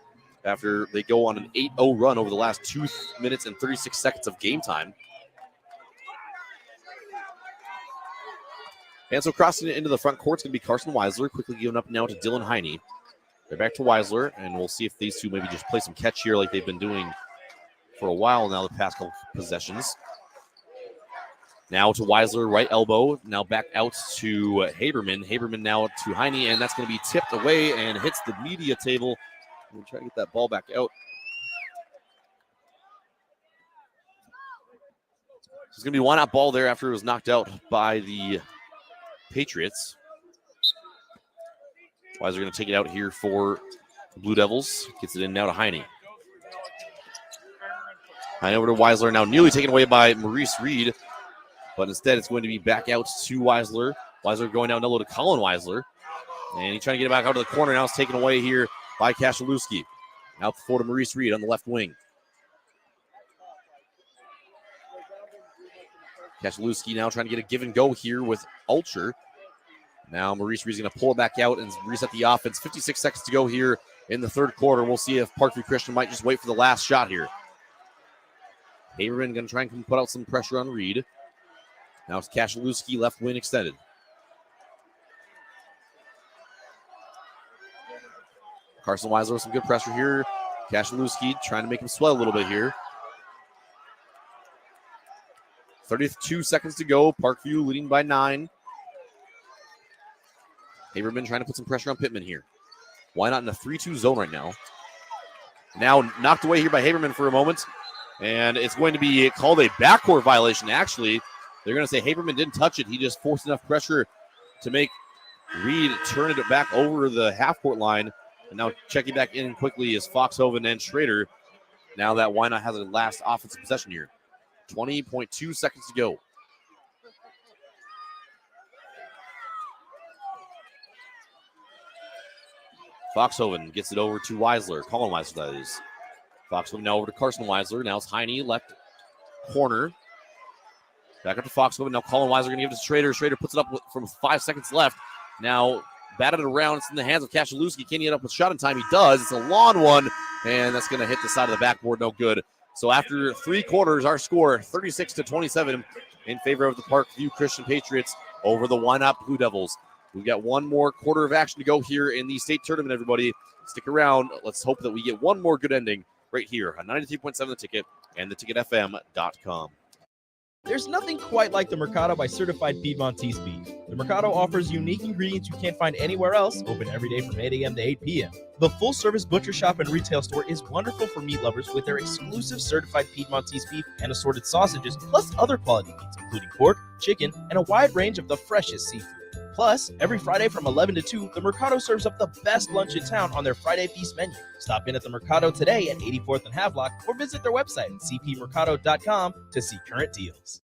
after they go on an 8-0 run over the last 2 minutes and 36 seconds of game time. And so crossing it into the front court is going to be Carson Weisler, quickly giving up now to Dylan Heine. They're back to Weisler, and we'll see if these two maybe just play some catch here like they've been doing for a while now, the past couple possessions. Now to Weisler, right elbow. Now back out to Haberman. Haberman now to Heine, and that's going to be tipped away and hits the media table. We'll try to get that ball back out. It's going to be one out ball there after it was knocked out by the Patriots. Weisler going to take it out here for the Blue Devils. Gets it in now to Heine. Heine over to Weisler, now nearly taken away by Maurice Reed. But instead, it's going to be back out to Weisler. Weisler going down low to Colin Weisler. And he's trying to get it back out to the corner. Now it's taken away here by Kashalewski. Out the floor to Maurice Reed on the left wing. Kashalewski now trying to get a give and go here with Ulcher. Now Maurice Reed's going to pull it back out and reset the offense. 56 seconds to go here in the third quarter. We'll see if Parkview Christian might just wait for the last shot here. Haberman going to try and put out some pressure on Reed. Now it's Kashalewski, left wing extended. Carson Weisler with some good pressure here. Kashalewski trying to make him sweat a little bit here. 32 seconds to go. Parkview leading by 9. Haberman trying to put some pressure on Pittman here. Why not in a 3-2 zone right now? Now knocked away here by Haberman for a moment. And it's going to be called a backcourt violation, actually. They're going to say Haberman didn't touch it. He just forced enough pressure to make Reed turn it back over the half-court line. And now checking back in quickly is Foxhoven and Schrader. Now that Wynot has a last offensive possession here. 20.2 seconds to go. Foxhoven gets it over to Weisler. Colin Weisler, that is. Foxhoven now over to Carson Weisler. Now it's Heine, left corner. Back up to Foxhoven. Now Colin Weisler going to give it to Schrader. Schrader puts it up from 5 seconds left. Now batted it around. It's in the hands of Kashalewski. Can he get up with shot in time? He does. It's a long one, and that's going to hit the side of the backboard. No good. So after 3 quarters, our score 36-27 in favor of the Parkview Christian Patriots over the Wynot Blue Devils. We've got one more quarter of action to go here in the state tournament, everybody. Stick around. Let's hope that we get one more good ending right here on 93.7 The Ticket and theticketfm.com. There's nothing quite like the Mercado by Certified Piedmontese Beef. The Mercado offers unique ingredients you can't find anywhere else, open every day from 8 a.m. to 8 p.m. The full-service butcher shop and retail store is wonderful for meat lovers with their exclusive Certified Piedmontese Beef and assorted sausages, plus other quality meats, including pork, chicken, and a wide range of the freshest seafood. Plus, every Friday from 11 to 2, the Mercado serves up the best lunch in town on their Friday Feast menu. Stop in at the Mercado today at 84th and Havelock or visit their website at cpmercado.com to see current deals.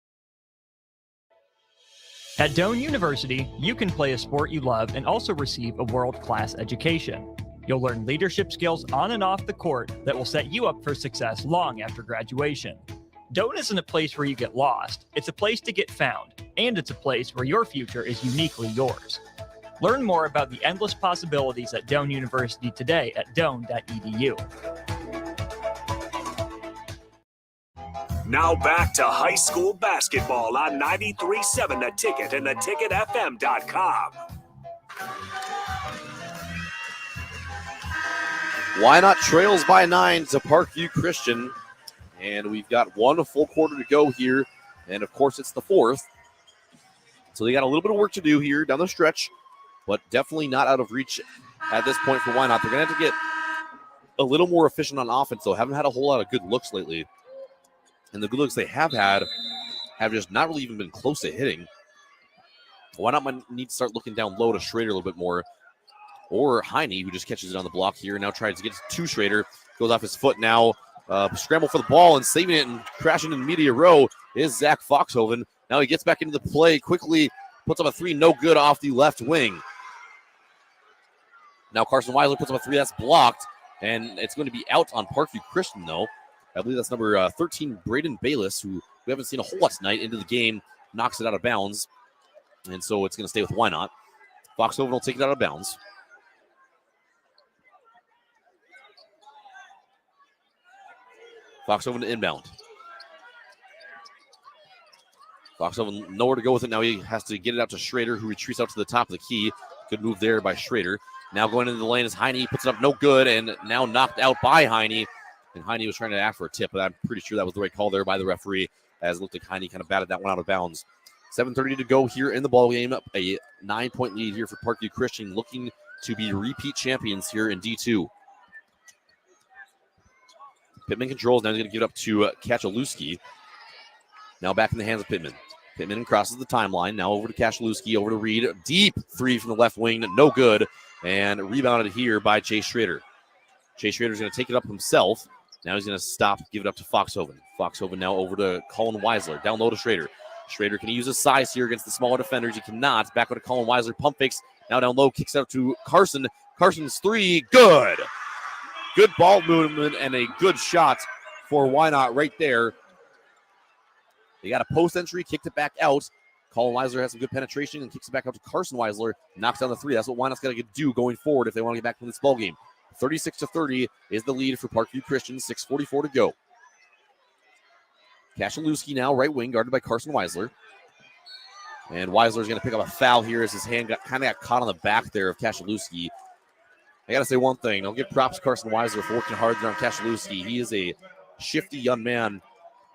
At Doane University, you can play a sport you love and also receive a world-class education. You'll learn leadership skills on and off the court that will set you up for success long after graduation. Doane isn't a place where you get lost. It's a place to get found, and it's a place where your future is uniquely yours. Learn more about the endless possibilities at Doane University today at doane.edu. Now back to high school basketball on 93.7 The Ticket and theticketfm.com. Wynot trails by 9 to Parkview Christian. And we've got 1 full quarter to go here. And, of course, it's the 4th. So they got a little bit of work to do here down the stretch, but definitely not out of reach at this point for Wynot. They're going to have to get a little more efficient on offense, though. Haven't had a whole lot of good looks lately. And the good looks they have had have just not really even been close to hitting. Wynot might need to start looking down low to Schrader a little bit more. Or Heine, who just catches it on the block here, now tries to get to Schrader. Goes off his foot now. Scramble for the ball and saving it and crashing in the media row is Zach Foxhoven. Now he gets back into the play quickly, puts up a 3, no good off the left wing. Now Carson Weisler puts up a 3 that's blocked, and it's going to be out on Parkview Christian, though. I believe that's number 13, Braden Bayless, who we haven't seen a whole lot tonight into the game, knocks it out of bounds. And so it's going to stay with Wynot. Foxhoven will take it out of bounds. Foxhoven to inbound. Foxhoven nowhere to go with it. Now he has to get it out to Schrader, who retreats out to the top of the key. Good move there by Schrader. Now going into the lane is Heine. He puts it up no good and now knocked out by Heine. And Heine was trying to ask for a tip, but I'm pretty sure that was the right call there by the referee, as it looked like Heine kind of batted that one out of bounds. 7:30 to go here in the ball game. A 9-point lead here for Parkview Christian, looking to be repeat champions here in D2. Pittman controls. Now he's going to give it up to Kachalewski. Now back in the hands of Pittman. Pittman crosses the timeline. Now over to Kachalewski, over to Reed. Deep 3 from the left wing. No good. And rebounded here by Chase Schrader. Chase Schrader's going to take it up himself. Now he's going to stop, give it up to Foxhoven. Foxhoven now over to Colin Weisler. Down low to Schrader. Schrader, can he use his size here against the smaller defenders? He cannot. Back over to Colin Weisler. Pump fakes. Now down low. Kicks out to Carson. Carson's 3. Good. Good ball movement and a good shot for Wynot right there. They got a post entry, kicked it back out. Colin Weisler has some good penetration and kicks it back out to Carson Weisler. Knocks down the 3. That's what Wynot's got to do going forward if they want to get back to this ball game. 36-30 is the lead for Parkview Christian. 6:44 to go. Kachalewski now right wing, guarded by Carson Weisler. And Weisler's going to pick up a foul here as his hand kind of got caught on the back there of Kachalewski. I got to say one thing. I'll give props to Carson Weisler for working hard there on Kachalewski. He is a shifty young man,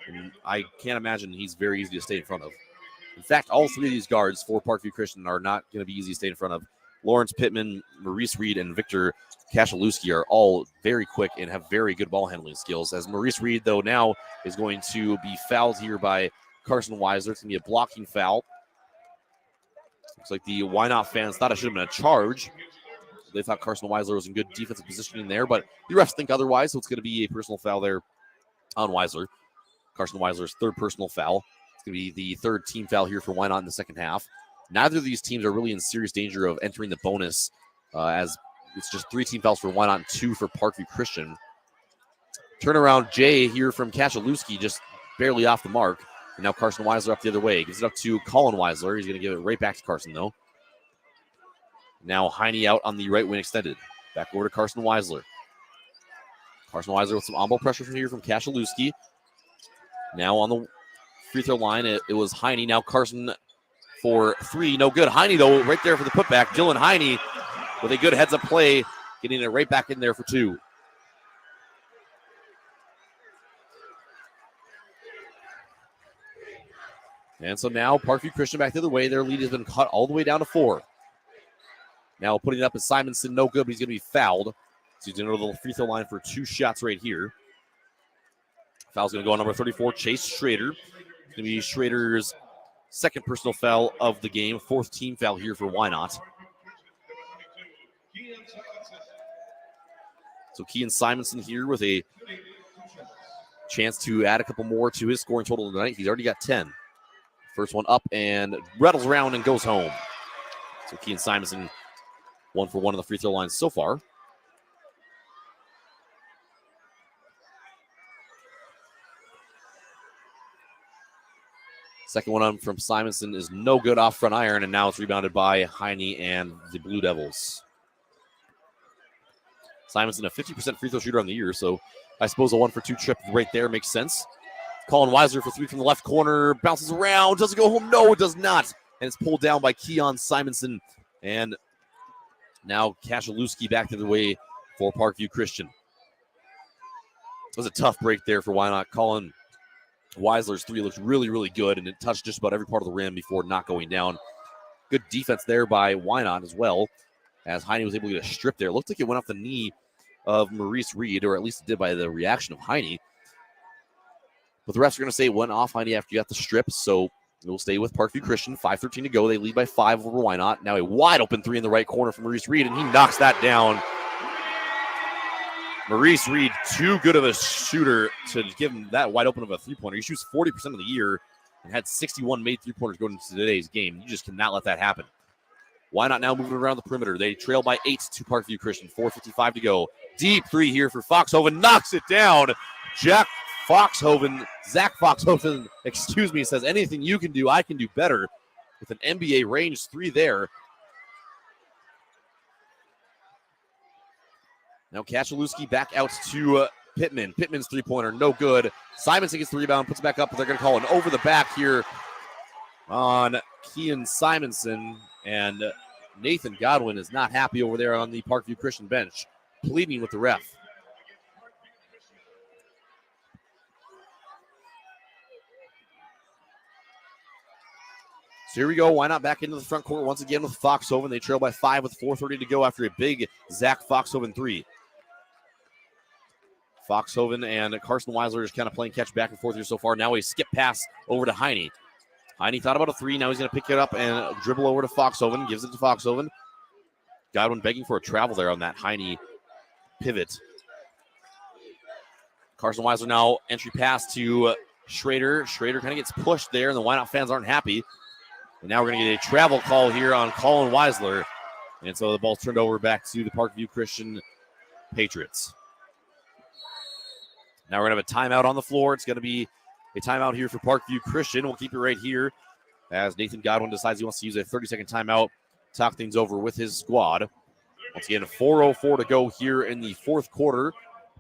and I can't imagine he's very easy to stay in front of. In fact, all 3 of these guards for Parkview Christian are not going to be easy to stay in front of. Lawrence Pittman, Maurice Reed, and Victor Kachalewski are all very quick and have very good ball handling skills. As Maurice Reed, though, now is going to be fouled here by Carson Weisler. It's going to be a blocking foul. Looks like the Wynot fans thought it should have been a charge. They thought Carson Weisler was in good defensive positioning there, but the refs think otherwise, so it's going to be a personal foul there on Weisler. Carson Weisler's 3rd personal foul. It's going to be the 3rd team foul here for Wynot in the second half. Neither of these teams are really in serious danger of entering the bonus, as it's just 3 team fouls for Wynot and 2 for Parkview Christian. Turnaround Jay here from Kachalewski, just barely off the mark. And now Carson Weisler up the other way. Gives it up to Colin Weisler. He's going to give it right back to Carson, though. Now Heine out on the right wing extended. Back over to Carson Weisler. Carson Weisler with some on-ball pressure from here from Kachalewski. Now on the free throw line, it was Heine. Now Carson for 3. No good. Heine, though, right there for the putback. Dylan Heine with a good heads-up play, getting it right back in there for 2. And so now Parkview Christian back the other way. Their lead has been cut all the way down to 4. Now putting it up is Simonson. No good, but he's going to be fouled. So he's going to go to the free throw line for 2 shots right here. Foul's going to go on number 34, Chase Schrader. It's going to be Schrader's 2nd personal foul of the game. 4th team foul here for Wynot. So Kean Simonson here with a chance to add a couple more to his scoring total tonight. He's already got 10. First one up and rattles around and goes home. So Kean Simonson 1 for 1 on the free throw line so far. Second one on from Simonson is no good off front iron, and now it's rebounded by Heine and the Blue Devils. Simonson, a 50% free throw shooter on the year, so I suppose a 1 for 2 trip right there makes sense. Colin Weisler for 3 from the left corner, bounces around, does it go home? No, it does not. And it's pulled down by Keon Simonson. And now Kachalewski back the other way for Parkview Christian. It was a tough break there for Wynot. Colin Weisler's three looks really, really good, and it touched just about every part of the rim before not going down. Good defense there by Wynot as well, as Heine was able to get a strip there. It looked like it went off the knee of Maurice Reed, or at least it did by the reaction of Heine. But the refs are going to say it went off Heine after you got the strip, so we'll stay with Parkview Christian. 5:13 to go. They lead by 5 over Wynot. Now a wide open three in the right corner for Maurice Reed, and he knocks that down. Maurice Reed, too good of a shooter to give him that wide open of a three-pointer. He shoots 40% of the year and had 61 made three-pointers going into today's game. You just cannot let that happen. Wynot now moving around the perimeter. They trail by 8 to Parkview Christian. 4:55 to go. Deep three here for Foxhoven. Knocks it down. Zach Foxhoven, says, anything you can do, I can do better, with an NBA range three there. Now Kachalewski back out to Pittman. Pittman's three-pointer, no good. Simonson gets the rebound, puts it back up, but they're going to call an over the back here on Kean Simonson. And Nathan Godwin is not happy over there on the Parkview Christian bench, pleading with the ref. So here we go. Wynot back into the front court once again with Foxhoven. They trail by 5 with 4:30 to go after a big Zach Foxhoven three. Foxhoven and Carson Weisler is kind of playing catch back and forth here so far. Now a skip pass over to Heine. Heine thought about a three. Now he's going to pick it up and dribble over to Foxhoven. Gives it to Foxhoven. Godwin begging for a travel there on that Heine pivot. Carson Weisler now entry pass to Schrader. Schrader kind of gets pushed there, and the Wynot fans aren't happy. And now we're going to get a travel call here on Colin Weisler. And so the ball's turned over back to the Parkview Christian Patriots. Now we're going to have a timeout on the floor. It's going to be a timeout here for Parkview Christian. We'll keep it right here as Nathan Godwin decides he wants to use a 30-second timeout, talk things over with his squad. Once again, 4:04 to go here in the fourth quarter.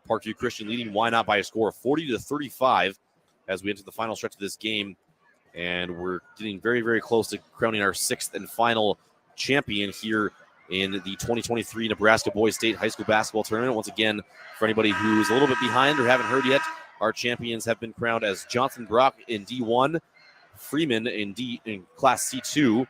Parkview Christian leading Wynot by a score of 40-35 as we enter the final stretch of this game. And we're getting very, very close to crowning our sixth and final champion here in the 2023 Nebraska Boys State High School Basketball Tournament. Once again, for anybody who's a little bit behind or haven't heard yet, our champions have been crowned as Johnson Brock in D1, Freeman in Class C2,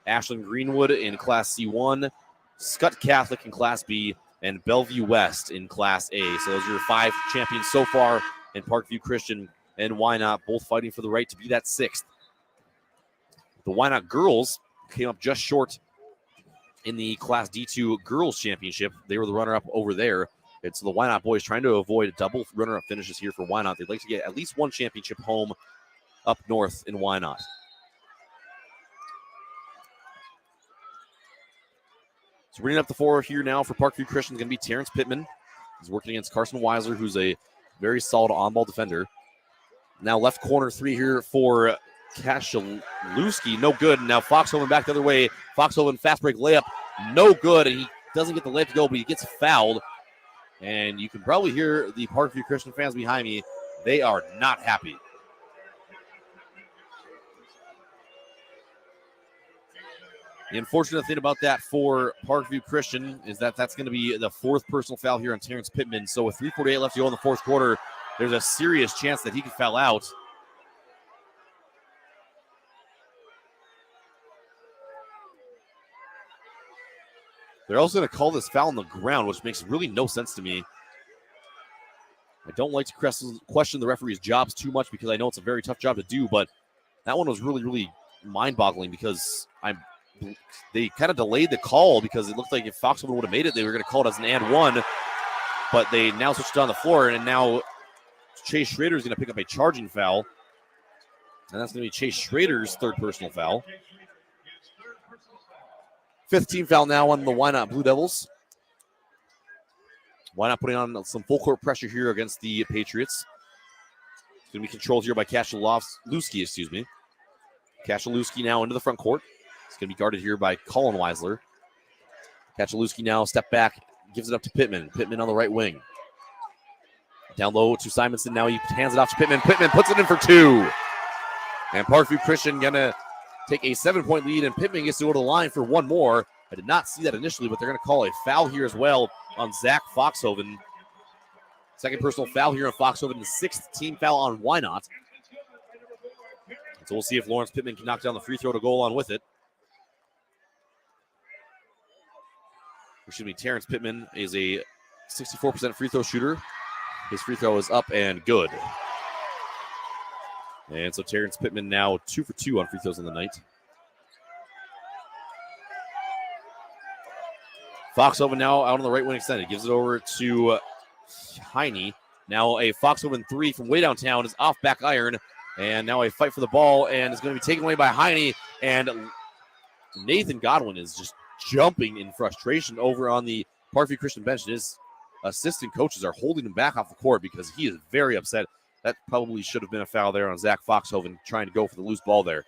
Ashland Greenwood in Class C1, Scott Catholic in Class B, and Bellevue West in Class A. So those are your 5 champions so far, and Parkview Christian and Wynot both fighting for the right to be that 6th. The Wynot girls came up just short in the Class D2 Girls Championship. They were the runner-up over there. It's the Wynot boys trying to avoid double runner-up finishes here for Wynot. They'd like to get at least one championship home up north in Wynot. So bringing up the floor here now for Parkview Christian is going to be Terrence Pittman. He's working against Carson Weisler, who's a very solid on-ball defender. Now left corner three here for Kachalewski, no good. Now Foxhoven back the other way. Foxhoven fast break layup, no good. And he doesn't get the layup to go, but he gets fouled. And you can probably hear the Parkview Christian fans behind me. They are not happy. The unfortunate thing about that for Parkview Christian is that that's going to be the 4th personal foul here on Terrence Pittman. So with 3:48 left to go in the fourth quarter, there's a serious chance that he could foul out. They're also going to call this foul on the ground, which makes really no sense to me. I don't like to question the referee's jobs too much because I know it's a very tough job to do, but that one was really, really mind-boggling because they kind of delayed the call because it looked like if Foxhoven would have made it, they were going to call it as an and one, but they now switched it on the floor, and now Chase Schrader is going to pick up a charging foul, and that's going to be Chase Schrader's 3rd personal foul. 5th team foul now on the Wynot Blue Devils. Wynot putting on some full court pressure here against the Patriots. It's going to be controlled here by Kachalewski, Kachalewski now into the front court. It's going to be guarded here by Colin Weisler. Kachalewski now step back, gives it up to Pittman. Pittman on the right wing. Down low to Simonson. Now he hands it off to Pittman. Pittman puts it in for 2. And Parkview Christian going to take a 7-point lead, and Pittman gets to go to the line for one more. I did not see that initially, but they're going to call a foul here as well on Zach Foxhoven. Second personal foul here on Foxhoven, the 6th team foul on Wynot. So we'll see if Lawrence Pittman can knock down the free throw to go along with it. Excuse me, Terrence Pittman is a 64% free throw shooter. His free throw is up and good. And so Terrence Pittman now 2 for 2 on free throws in the night. Foxhoven now out on the right wing extended. Gives it over to Heine. Now a Foxhoven 3 from way downtown is off back iron. And now a fight for the ball and is going to be taken away by Heine. And Nathan Godwin is just jumping in frustration over on the Parkview Christian bench. His assistant coaches are holding him back off the court because he is very upset. That probably should have been a foul there on Zach Foxhoven trying to go for the loose ball there.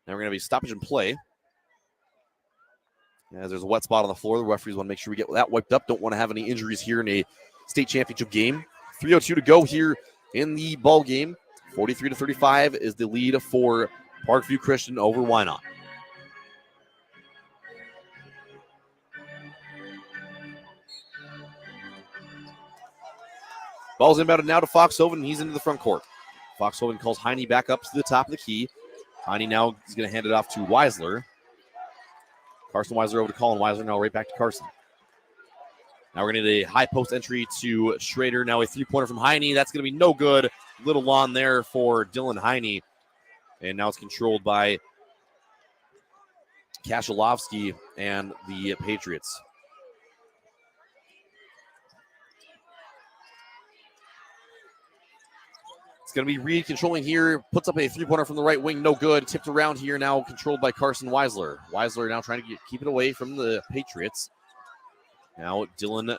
Now we're going to be stoppage and play. As there's a wet spot on the floor, the referees want to make sure we get that wiped up. Don't want to have any injuries here in a state championship game. 3:02 to go here in the ball game. 43-35 is the lead for Parkview Christian over Wynot. Ball's inbounded now to Foxhoven, and he's into the front court. Foxhoven calls Heine back up to the top of the key. Heine now is going to hand it off to Weisler. Carson Weisler over to Colin Weisler, now right back to Carson. Now we're going to get a high post entry to Schrader. Now a three-pointer from Heine. That's going to be no good. Little lawn there for Dylan Heine. And now it's controlled by Kashelovsky and the Patriots. It's going to be Reed controlling here. Puts up a three-pointer from the right wing. No good. Tipped around here now, controlled by Carson Weisler. Weisler now trying to keep it away from the Patriots. Now Dylan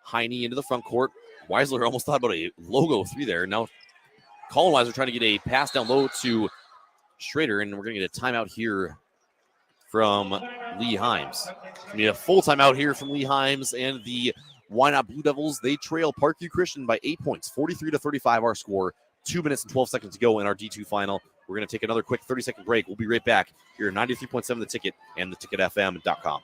Heine into the front court. Weisler almost thought about a logo three there. Now Colin Weisler trying to get a pass down low to Schrader, and we're going to get a timeout here from Lee Himes. We need a full timeout here from Lee Himes and the Wynot Blue Devils. They trail Parkview Christian by 8 points, 43-35 our score. 2 minutes and 12 seconds to go in our D2 final. We're going to take another quick 30-second break. We'll be right back here at 93.7 The Ticket and theticketfm.com.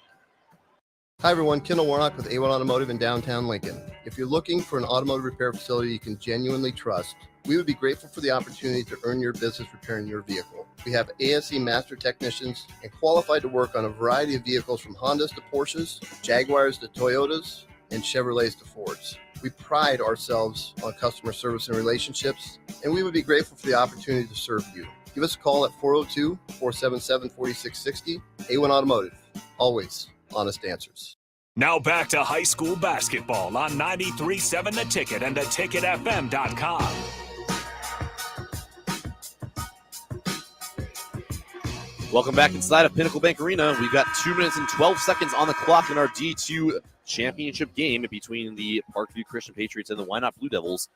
Hi everyone, Kendall Warnock with A1 Automotive in downtown Lincoln. If you're looking for an automotive repair facility you can genuinely trust, we would be grateful for the opportunity to earn your business repairing your vehicle. We have ASE master technicians and qualified to work on a variety of vehicles from Hondas to Porsches, Jaguars to Toyotas, and Chevrolets to Fords. We pride ourselves on customer service and relationships, and we would be grateful for the opportunity to serve you. Give us a call at 402-477-4660. A1 Automotive, always honest answers. Now back to high school basketball on 93.7 The Ticket and theticketfm.com. Welcome back inside of Pinnacle Bank Arena. We've got 2 minutes and 12 seconds on the clock in our D2 championship game between the Parkview Christian Patriots and the Wynot Blue Devils.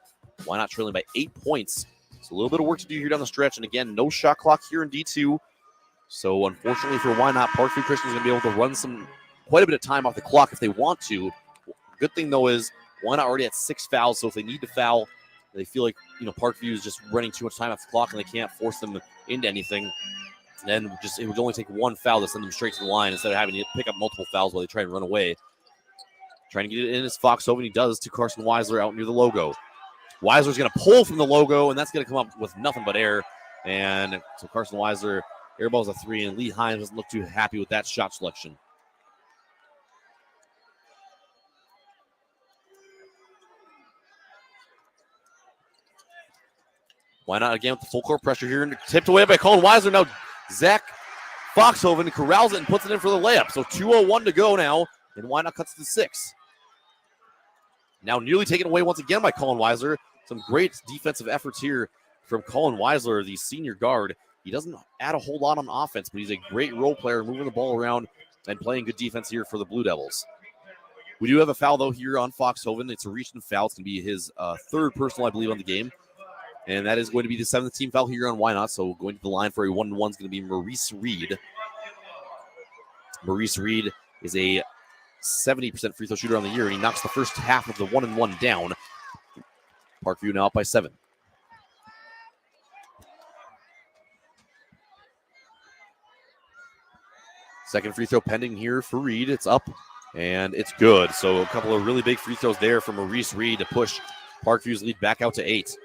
Wynot trailing by 8 points. So a little bit of work to do here down the stretch. And again, no shot clock here in D2. So unfortunately for Wynot, Parkview Christian is going to be able to run quite a bit of time off the clock if they want to. Good thing though is Wynot already at 6 fouls. So if they need to foul, they feel like Parkview is just running too much time off the clock and they can't force them into anything. Then it would only take one foul to send them straight to the line instead of having to pick up multiple fouls while they try and run away. Trying to get it in is Foxhoven. He does to Carson Weisler out near the logo. Weisler's going to pull from the logo, and that's going to come up with nothing but air. And so Carson Weisler airballs a three, and Lee Himes doesn't look too happy with that shot selection. Wynot again with the full court pressure here, and tipped away by Colin Weisler. Now Zach Foxhoven corrals it and puts it in for the layup. So 2:01 to go now, and Wynot cuts to 6. Now nearly taken away once again by Colin Weisler. Some great defensive efforts here from Colin Weisler, the senior guard. He doesn't add a whole lot on offense, but he's a great role player, moving the ball around and playing good defense here for the Blue Devils. We do have a foul, though, here on Foxhoven. It's a reach and foul. It's going to be his third personal, I believe, on the game. And that is going to be the 7th team foul here on Wynot. So going to the line for a 1-1 is going to be Maurice Reed. Maurice Reed is a 70% free throw shooter on the year, and he knocks the first half of the 1-1 down. Parkview now up by 7. Second free throw pending here for Reed. It's up And it's good. So a couple of really big free throws there from Maurice Reed to push Parkview's lead back out to 8.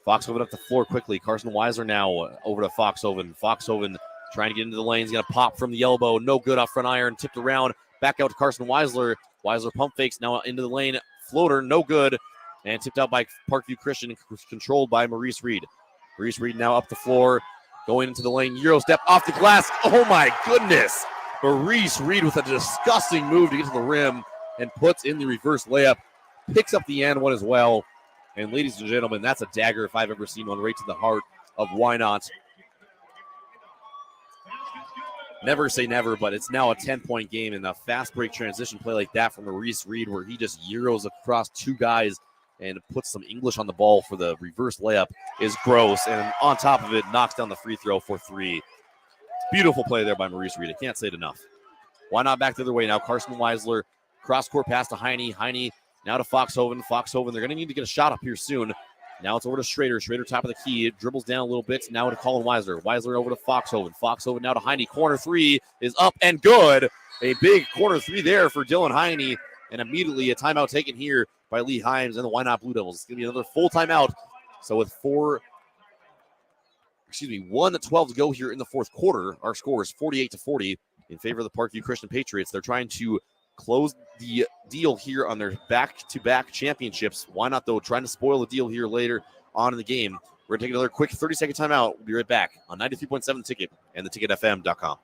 Foxhoven up the floor quickly. Carson Weisler now over to Foxhoven. Foxhoven trying to get into the lane. He's going to pop from the elbow. No good off front iron. Tipped around. Back out to Carson Weisler. Weisler pump fakes now into the lane. Floater, no good. And tipped out by Parkview Christian, controlled by Maurice Reed. Maurice Reed now up the floor. Going into the lane. Euro step off the glass. Oh my goodness. Maurice Reed with a disgusting move to get to the rim and puts in the reverse layup. Picks up the and one as well. And ladies and gentlemen, that's a dagger if I've ever seen one, right to the heart of Wynot. Never say never, but it's now a 10-point game, and a fast break transition play like that from Maurice Reed where he just Euros across 2 guys and puts some English on the ball for the reverse layup is gross. And on top of it, knocks down the free throw for 3. Beautiful play there by Maurice Reed. I can't say it enough. Wynot back the other way now. Carson Weisler, cross-court pass to Heine. Heine now to Foxhoven. Foxhoven, they're going to need to get a shot up here soon. Now it's over to Schrader. Schrader top of the key. It dribbles down a little bit. Now to Colin Weisler. Weisler over to Foxhoven. Foxhoven now to Heine. Corner 3 is up and good. A big corner 3 there for Dylan Heine. And immediately a timeout taken here by Lee Himes and the Wynot Blue Devils. It's going to be another full timeout. So with 1:12 to go here in the fourth quarter, our score is 48-40 in favor of the Parkview Christian Patriots. They're trying to close the deal here on their back-to-back championships. Wynot, though, trying to spoil the deal here later on in the game. We're going to take another quick 30-second timeout. We'll be right back on 93.7 The Ticket and theticketfm.com.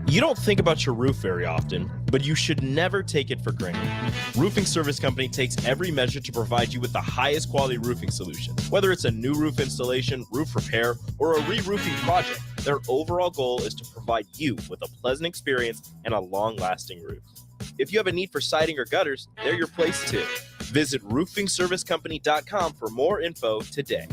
You don't think about your roof very often, but you should never take it for granted. Roofing Service Company takes every measure to provide you with the highest quality roofing solution. Whether it's a new roof installation, roof repair, or a re-roofing project, their overall goal is to provide you with a pleasant experience and a long-lasting roof. If you have a need for siding or gutters, they're your place too. Visit roofingservicecompany.com for more info today.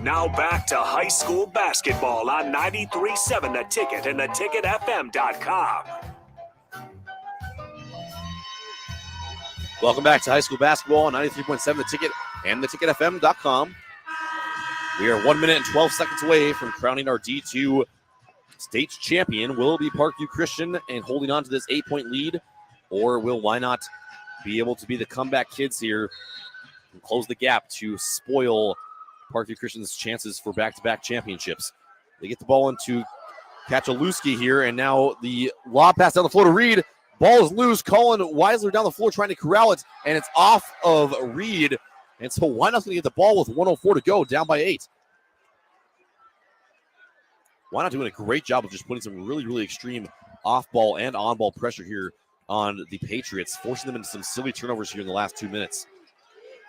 Now back to high school basketball on 93.7 The Ticket and theticketfm.com. Welcome back to high school basketball on 93.7 The Ticket and theticketfm.com. We are 1 minute and 12 seconds away from crowning our D2 state champion. Will it be Parkview Christian and holding on to this 8-point lead, or will Wynot be able to be the comeback kids here and close the gap to spoil Parkview Christian's chances for back-to-back championships? They get the ball into Kachalewski here, and now the lob pass down the floor to Reed. Ball is loose. Colin Weisler down the floor trying to corral it, and it's off of Reed. And so Wynot's going to get the ball with 1:04 to go, down by 8. Wynot doing a great job of just putting some really, really extreme off-ball and on-ball pressure here on the Patriots, forcing them into some silly turnovers here in the last 2 minutes.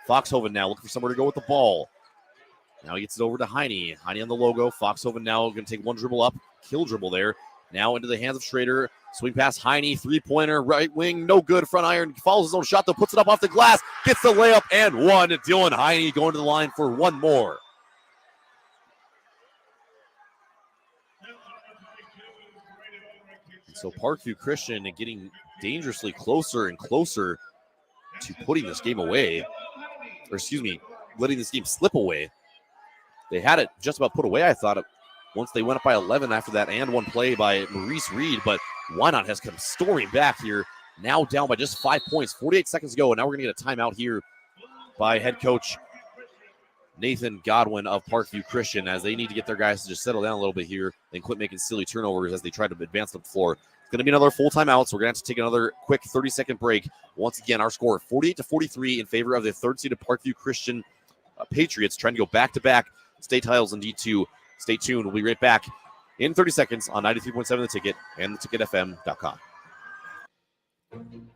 Foxhoven now looking for somewhere to go with the ball. Now he gets it over to Heine. Heine on the logo. Foxhoven now going to take one dribble up. Kill dribble there. Now into the hands of Schrader. Swing pass, Heine. Three-pointer, right wing. No good. Front iron. Follows his own shot, though. Puts it up off the glass. Gets the layup and one. Dylan Heine going to the line for one more. So Parkview Christian getting dangerously closer and closer to putting this game away. Or excuse me, letting this game slip away. They had it just about put away, I thought, once they went up by 11 after that and one play by Maurice Reed, but Wynot has come storming back here, now down by just 5 points, 48 seconds to go, and now we're going to get a timeout here by head coach Nathan Godwin of Parkview Christian, as they need to get their guys to just settle down a little bit here and quit making silly turnovers as they try to advance up the floor. It's going to be another full timeout, so we're going to have to take another quick 30-second break. Once again, our score 48-43 in favor of the third-seeded Parkview Christian Patriots, trying to go back-to-back state titles in D2. Stay tuned. We'll be right back in 30 seconds on 93.7 The Ticket and theticketfm.com.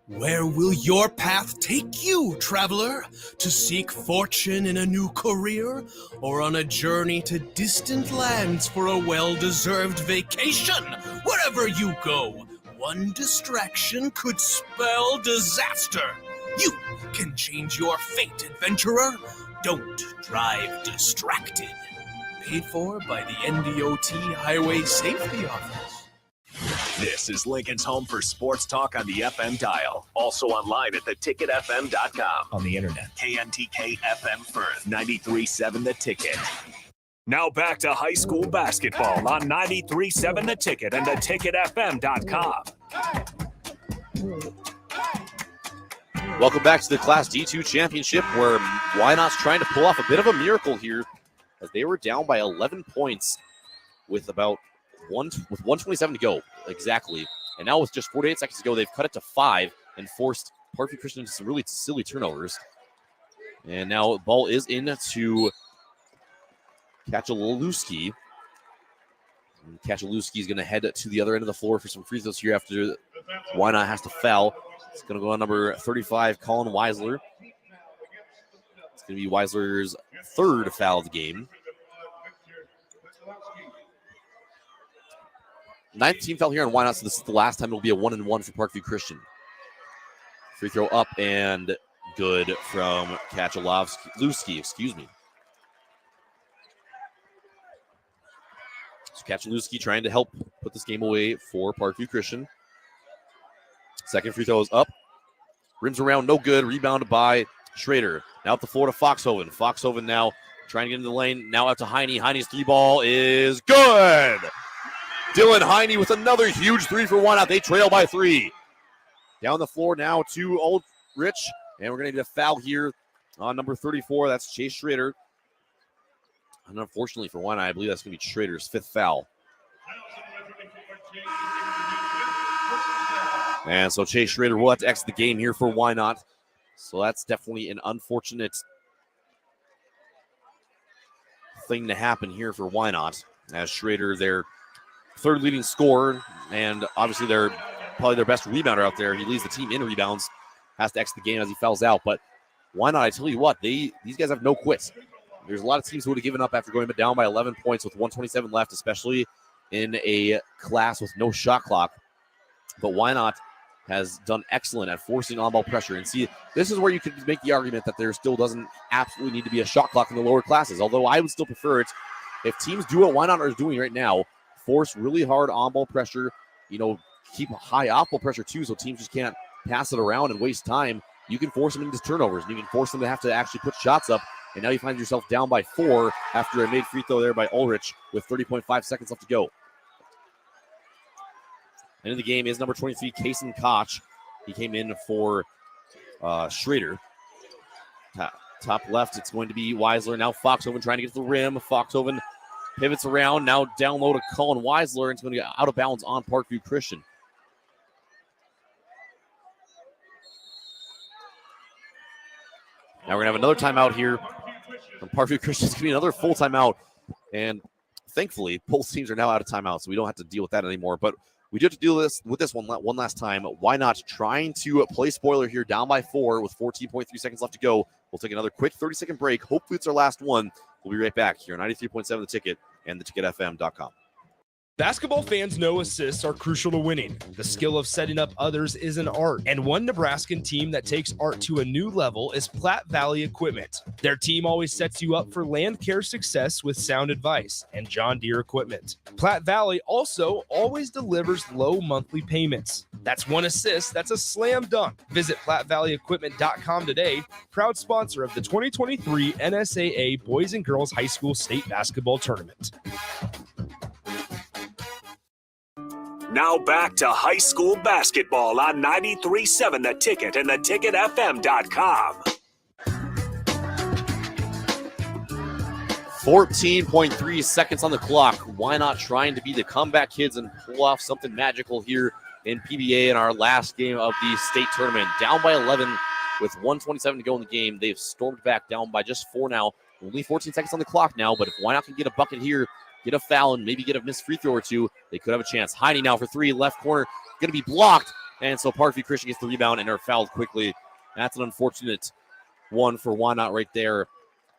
Where will your path take you, traveler? To seek fortune in a new career, or on a journey to distant lands for a well-deserved vacation? Wherever you go, one distraction could spell disaster. You can change your fate, adventurer. Don't drive distracted. Paid for by the NDOT Highway Safety Office. This is Lincoln's home for sports talk on the FM dial. Also online at theticketfm.com. On the internet. KNTK FM Firth, 93.7 The Ticket. Now back to high school basketball on 93.7 The Ticket and theticketfm.com. Welcome back to the Class D2 Championship, where Wynot's trying to pull off a bit of a miracle here, as they were down by 11 points with about 127 to go exactly. And now with just 48 seconds to go, they've cut it to 5 and forced Parkview Christian into some really silly turnovers. And now the ball is into Kachalewski. Kachalewski is going to head to the other end of the floor for some free throws here after Wynot has to foul. It's going to go on number 35, Colin Weisler. It's going to be Weisler's third foul of the game. 9th team foul here on Wynot, so this is the last time it'll be a 1-and-1 for Parkview Christian. Free throw up and good from Kachalewski, excuse me. So Kachalewski trying to help put this game away for Parkview Christian. Second free throw is up. Rims around, no good. Rebounded by Schrader. Now up the floor to Foxhoven. Foxhoven now trying to get into the lane. Now out to Heine. Heine's three ball is good. Dylan Heine with another huge three for Wynot. They trail by 3. Down the floor now to Ulrich. And we're going to get a foul here on number 34. That's Chase Schrader. And unfortunately for Wynot, I believe that's going to be Schrader's 5th foul. And so Chase Schrader will have to exit the game here for Wynot. So that's definitely an unfortunate thing to happen here for Wynot, as Schrader, their third leading scorer, and obviously they're probably their best rebounder out there. He leads the team in rebounds, has to exit the game as he fouls out. But Wynot, I tell you what, these guys have no quits. There's a lot of teams who would have given up after going down by 11 points with 127 left, especially in a class with no shot clock. But Wynot has done excellent at forcing on-ball pressure. And see, this is where you could make the argument that there still doesn't absolutely need to be a shot clock in the lower classes, although I would still prefer it if teams do what Wynot is doing right now, force really hard on-ball pressure, keep high off-ball pressure too, so teams just can't pass it around and waste time. You can force them into turnovers, and you can force them to have to actually put shots up, and now you find yourself down by 4 after a made free throw there by Ulrich with 30.5 seconds left to go. And in the game is number 23, Kason Koch. He came in for Schrader. Top left, it's going to be Weisler. Now Foxhoven trying to get to the rim. Foxhoven pivots around. Now down low to Colin Weisler. And it's going to get out of bounds on Parkview Christian. Now we're going to have another timeout here from Parkview Christian. It's going to be another full timeout. And thankfully, both teams are now out of timeout, so we don't have to deal with that anymore. But we do have to deal with this one last time. Wynot trying to play spoiler here, down by 4 with 14.3 seconds left to go. We'll take another quick 30-second break. Hopefully it's our last one. We'll be right back here on 93.7 The Ticket and theticketfm.com. Basketball fans know assists are crucial to winning. The skill of setting up others is an art, and one Nebraskan team that takes art to a new level is Platte Valley Equipment. Their team always sets you up for land care success with sound advice and John Deere equipment. Platte Valley also always delivers low monthly payments. That's one assist, that's a slam dunk. Visit PlatteValleyEquipment.com today, proud sponsor of the 2023 NSAA Boys and Girls High School State Basketball Tournament. Now back to high school basketball on 93.7 The Ticket and theticketfm.com. 14.3 seconds on the clock. Wynot trying to be the comeback kids and pull off something magical here in PBA in our last game of the state tournament. Down by 11 with 1:27 to go in the game. They've stormed back down by just 4 now. Only 14 seconds on the clock now, but if Wynot can get a bucket here, get a foul, and maybe get a missed free throw or two, they could have a chance. Heine now for 3, left corner, going to be blocked. And so Parkview Christian gets the rebound and are fouled quickly. That's an unfortunate one for Wynot right there.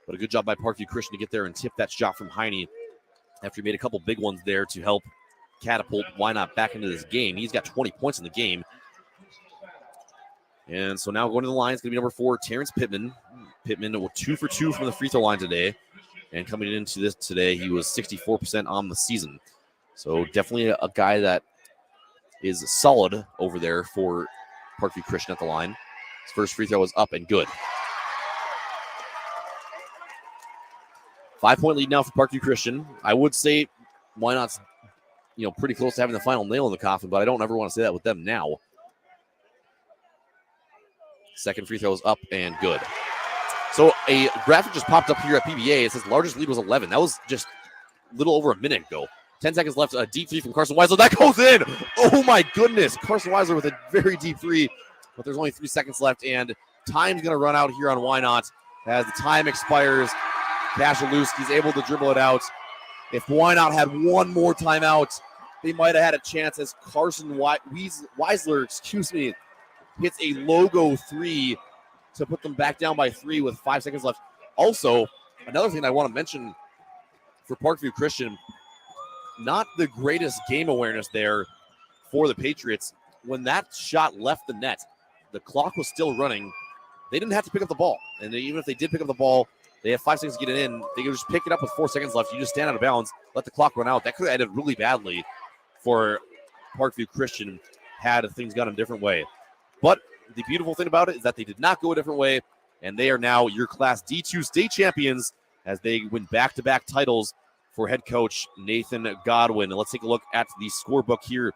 But a good job by Parkview Christian to get there and tip that shot from Heine after he made a couple big ones there to help catapult Wynot back into this game. He's got 20 points in the game. And so now going to the line is going to be number 4, Terrence Pittman. Pittman 2 for 2 from the free throw line today. And coming into this today, he was 64% on the season. So definitely a guy that is solid over there for Parkview Christian at the line. His first free throw was up and good. 5-point lead now for Parkview Christian. I would say Wynot's, pretty close to having the final nail in the coffin, but I don't ever want to say that with them now. Second free throw is up and good. So a graphic just popped up here at PBA. It says largest lead was 11. That was just a little over a minute ago. 10 seconds left. A deep three from Carson Weisler. That goes in. Oh, my goodness. Carson Weisler with a very deep three. But there's only 3 seconds left, and time's going to run out here on Wynot. As the time expires, Kashalewski's able to dribble it out. If Wynot had one more timeout, they might have had a chance as Carson Weisler, hits a logo 3 to put them back down by 3 with 5 seconds left. Also, another thing I want to mention for Parkview Christian, not the greatest game awareness there for the Patriots. When that shot left the net, the clock was still running. They didn't have to pick up the ball. And even if they did pick up the ball, they had 5 seconds to get it in. They could just pick it up with 4 seconds left. You just stand out of bounds, let the clock run out. That could have ended really badly for Parkview Christian had things gone a different way. But the beautiful thing about it is that they did not go a different way, and they are now your Class D2 state champions as they win back-to-back titles for head coach Nathan Godwin. And let's take a look at the scorebook here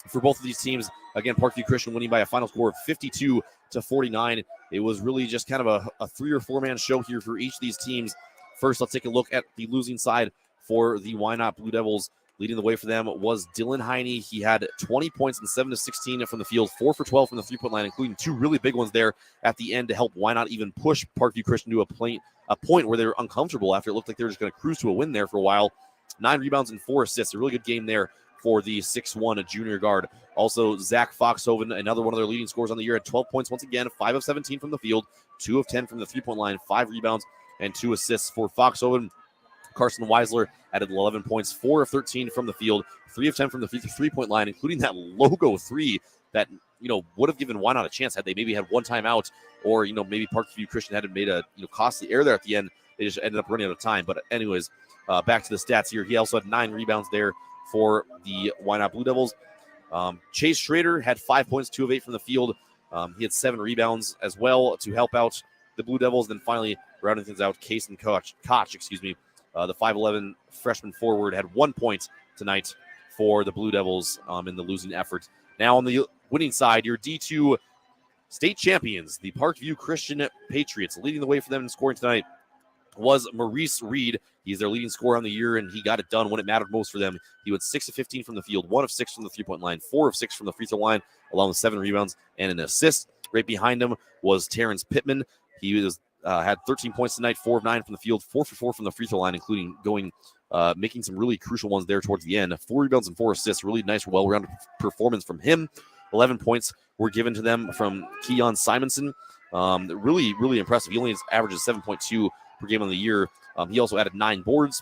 for both of these teams. Again, Parkview Christian winning by a final score of 52-49. It was really just kind of a 3 or 4 man show here for each of these teams. First, let's take a look at the losing side for the Wynot Blue Devils. Leading the way for them was Dylan Heine. He had 20 points and 7 of 16 from the field, 4 for 12 from the three-point line, including 2 really big ones there at the end to help Wynot even push Parkview Christian to a point where they were uncomfortable after it looked like they were just going to cruise to a win there for a while. 9 rebounds and 4 assists. A really good game there for the 6'1" junior guard. Also, Zach Foxhoven, another one of their leading scorers on the year, had 12 points once again, 5 of 17 from the field, 2 of 10 from the three-point line, 5 rebounds and 2 assists for Foxhoven. Carson Weisler added 11 points, 4 of 13 from the field, 3 of 10 from the three-point line, including that logo 3 that, would have given Wynot a chance had they maybe had one timeout or, maybe Parkview Christian hadn't made a, costly error there at the end. They just ended up running out of time. But anyways, back to the stats here. He also had 9 rebounds there for the Wynot Blue Devils. Chase Schrader had 5 points, 2 of 8 from the field. He had 7 rebounds as well to help out the Blue Devils. Then finally, rounding things out, Kason Koch, the 5'11" freshman forward, had 1 point tonight for the Blue Devils in the losing effort. Now on the winning side, your D2 state champions, the Parkview Christian Patriots. Leading the way for them in scoring tonight was Maurice Reed. He's their leading scorer on the year, and he got it done when it mattered most for them. He went 6 of 15 from the field, 1 of 6 from the three-point line, 4 of 6 from the free throw line, along with 7 rebounds and an assist. Right behind him was Terrence Pittman. He was had 13 points tonight, 4 of 9 from the field, 4 for 4 from the free throw line, including making some really crucial ones there towards the end. 4 rebounds and 4 assists. Really nice, well-rounded performance from him. 11 points were given to them from Keon Simonson. Really, really impressive. He only averages 7.2 per game on the year. He also added 9 boards.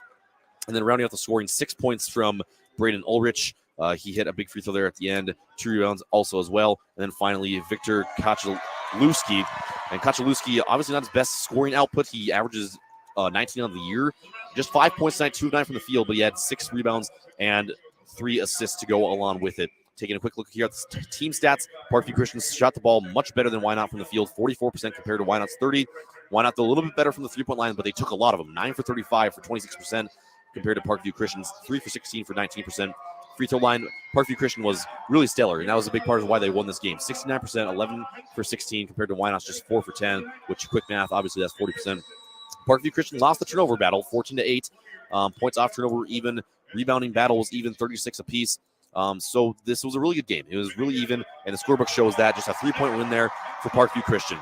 And then rounding out the scoring, 6 points from Braden Ulrich. He hit a big free throw there at the end. 2 rebounds also as well. And then finally, Victor Kachalewski. And Kachalewski, obviously not his best scoring output. He averages 19 on the year. Just 5 points tonight, 2 of 9 from the field, but he had 6 rebounds and 3 assists to go along with it. Taking a quick look here at the team stats, Parkview Christian shot the ball much better than Wynot from the field, 44% compared to Wynot's 30%. Wynot a little bit better from the three-point line, but they took a lot of them, 9 for 35 for 26% compared to Parkview Christian's 3 for 16 for 19%. Free throw line, Parkview Christian was really stellar, and that was a big part of why they won this game. 69%, 11 for 16 compared to Wynot's just 4 for 10, which quick math, obviously that's 40%. Parkview Christian lost the turnover battle, 14-8. Points off turnover even. Rebounding battle was even, 36 apiece. So this was a really good game. It was really even, and the scorebook shows that. Just a 3-point win there for Parkview Christian.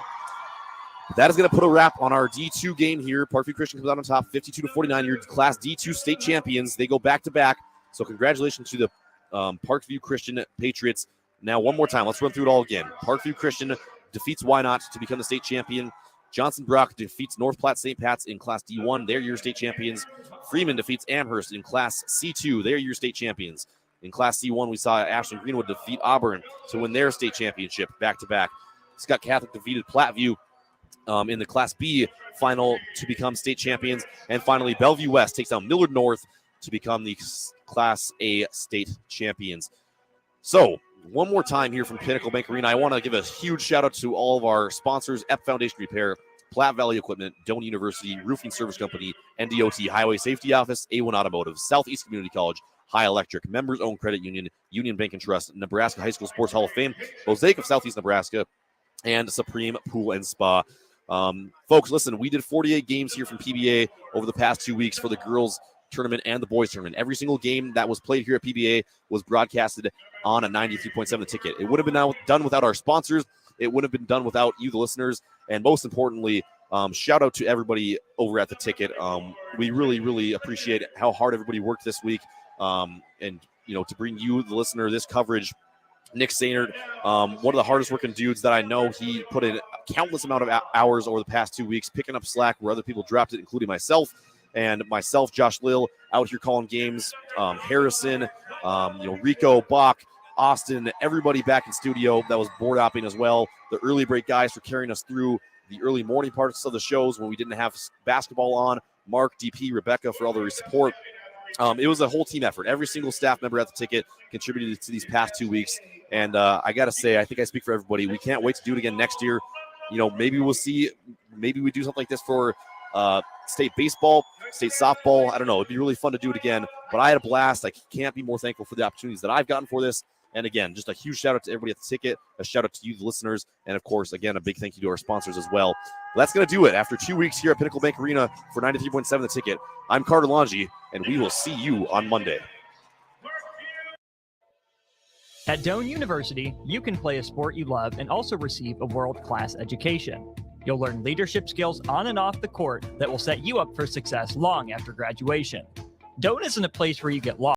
That is going to put a wrap on our D2 game here. Parkview Christian comes out on top, 52-49. Your Class D2 state champions. They go back-to-back. So congratulations to the Parkview Christian Patriots. Now, one more time, let's run through it all again. Parkview Christian defeats Wynot to become the state champion. Johnson Brock defeats North Platte St. Pat's in Class D1. They're your state champions. Freeman defeats Amherst in Class C2. They're your state champions. In Class C1, we saw Ashland Greenwood defeat Auburn to win their state championship back-to-back. Scott Catholic defeated Platteview in the Class B final to become state champions. And finally, Bellevue West takes down Millard North to become the Class A state champions. So, one more time here from Pinnacle Bank Arena, I want to give a huge shout-out to all of our sponsors, Ep Foundation Repair, Platte Valley Equipment, Doane University, Roofing Service Company, NDOT Highway Safety Office, A1 Automotive, Southeast Community College, High Electric, Members-Owned Credit Union, Union Bank and Trust, Nebraska High School Sports Hall of Fame, Mosaic of Southeast Nebraska, and Supreme Pool and Spa. Folks, listen, we did 48 games here from PBA over the past 2 weeks for the girls tournament and the boys tournament. Every single game that was played here at PBA was broadcasted on a 93.7 The Ticket. It would have been done without our sponsors. It would have been done without you, the listeners. And most importantly, shout out to everybody over at The Ticket. We really, really appreciate how hard everybody worked this week. And, to bring you, the listener, this coverage. Nick Sainert, one of the hardest working dudes that I know. He put in a countless amount of hours over the past 2 weeks, picking up slack where other people dropped it, including myself. And myself, Josh Lill, out here calling games. Harrison, Rico, Bach, Austin, everybody back in studio that was board hopping as well. The early break guys for carrying us through the early morning parts of the shows when we didn't have basketball on. Mark, DP, Rebecca for all their support. It was a whole team effort. Every single staff member at The Ticket contributed to these past 2 weeks. And I got to say, I think I speak for everybody. We can't wait to do it again next year. Maybe we'll see. Maybe we do something like this for state baseball, state softball. I don't know. It'd be really fun to do it again. But I had a blast. I can't be more thankful for the opportunities that I've gotten for this. And again, just a huge shout out to everybody at The Ticket, a shout out to you, the listeners, and of course, again, a big thank you to our sponsors as well. That's going to do it after 2 weeks here at Pinnacle Bank Arena for 93.7 The Ticket. I'm Carter Longi, and we will see you on Monday. At Doane University, you can play a sport you love and also receive a world-class education. You'll learn leadership skills on and off the court that will set you up for success long after graduation. Doane isn't a place where you get lost.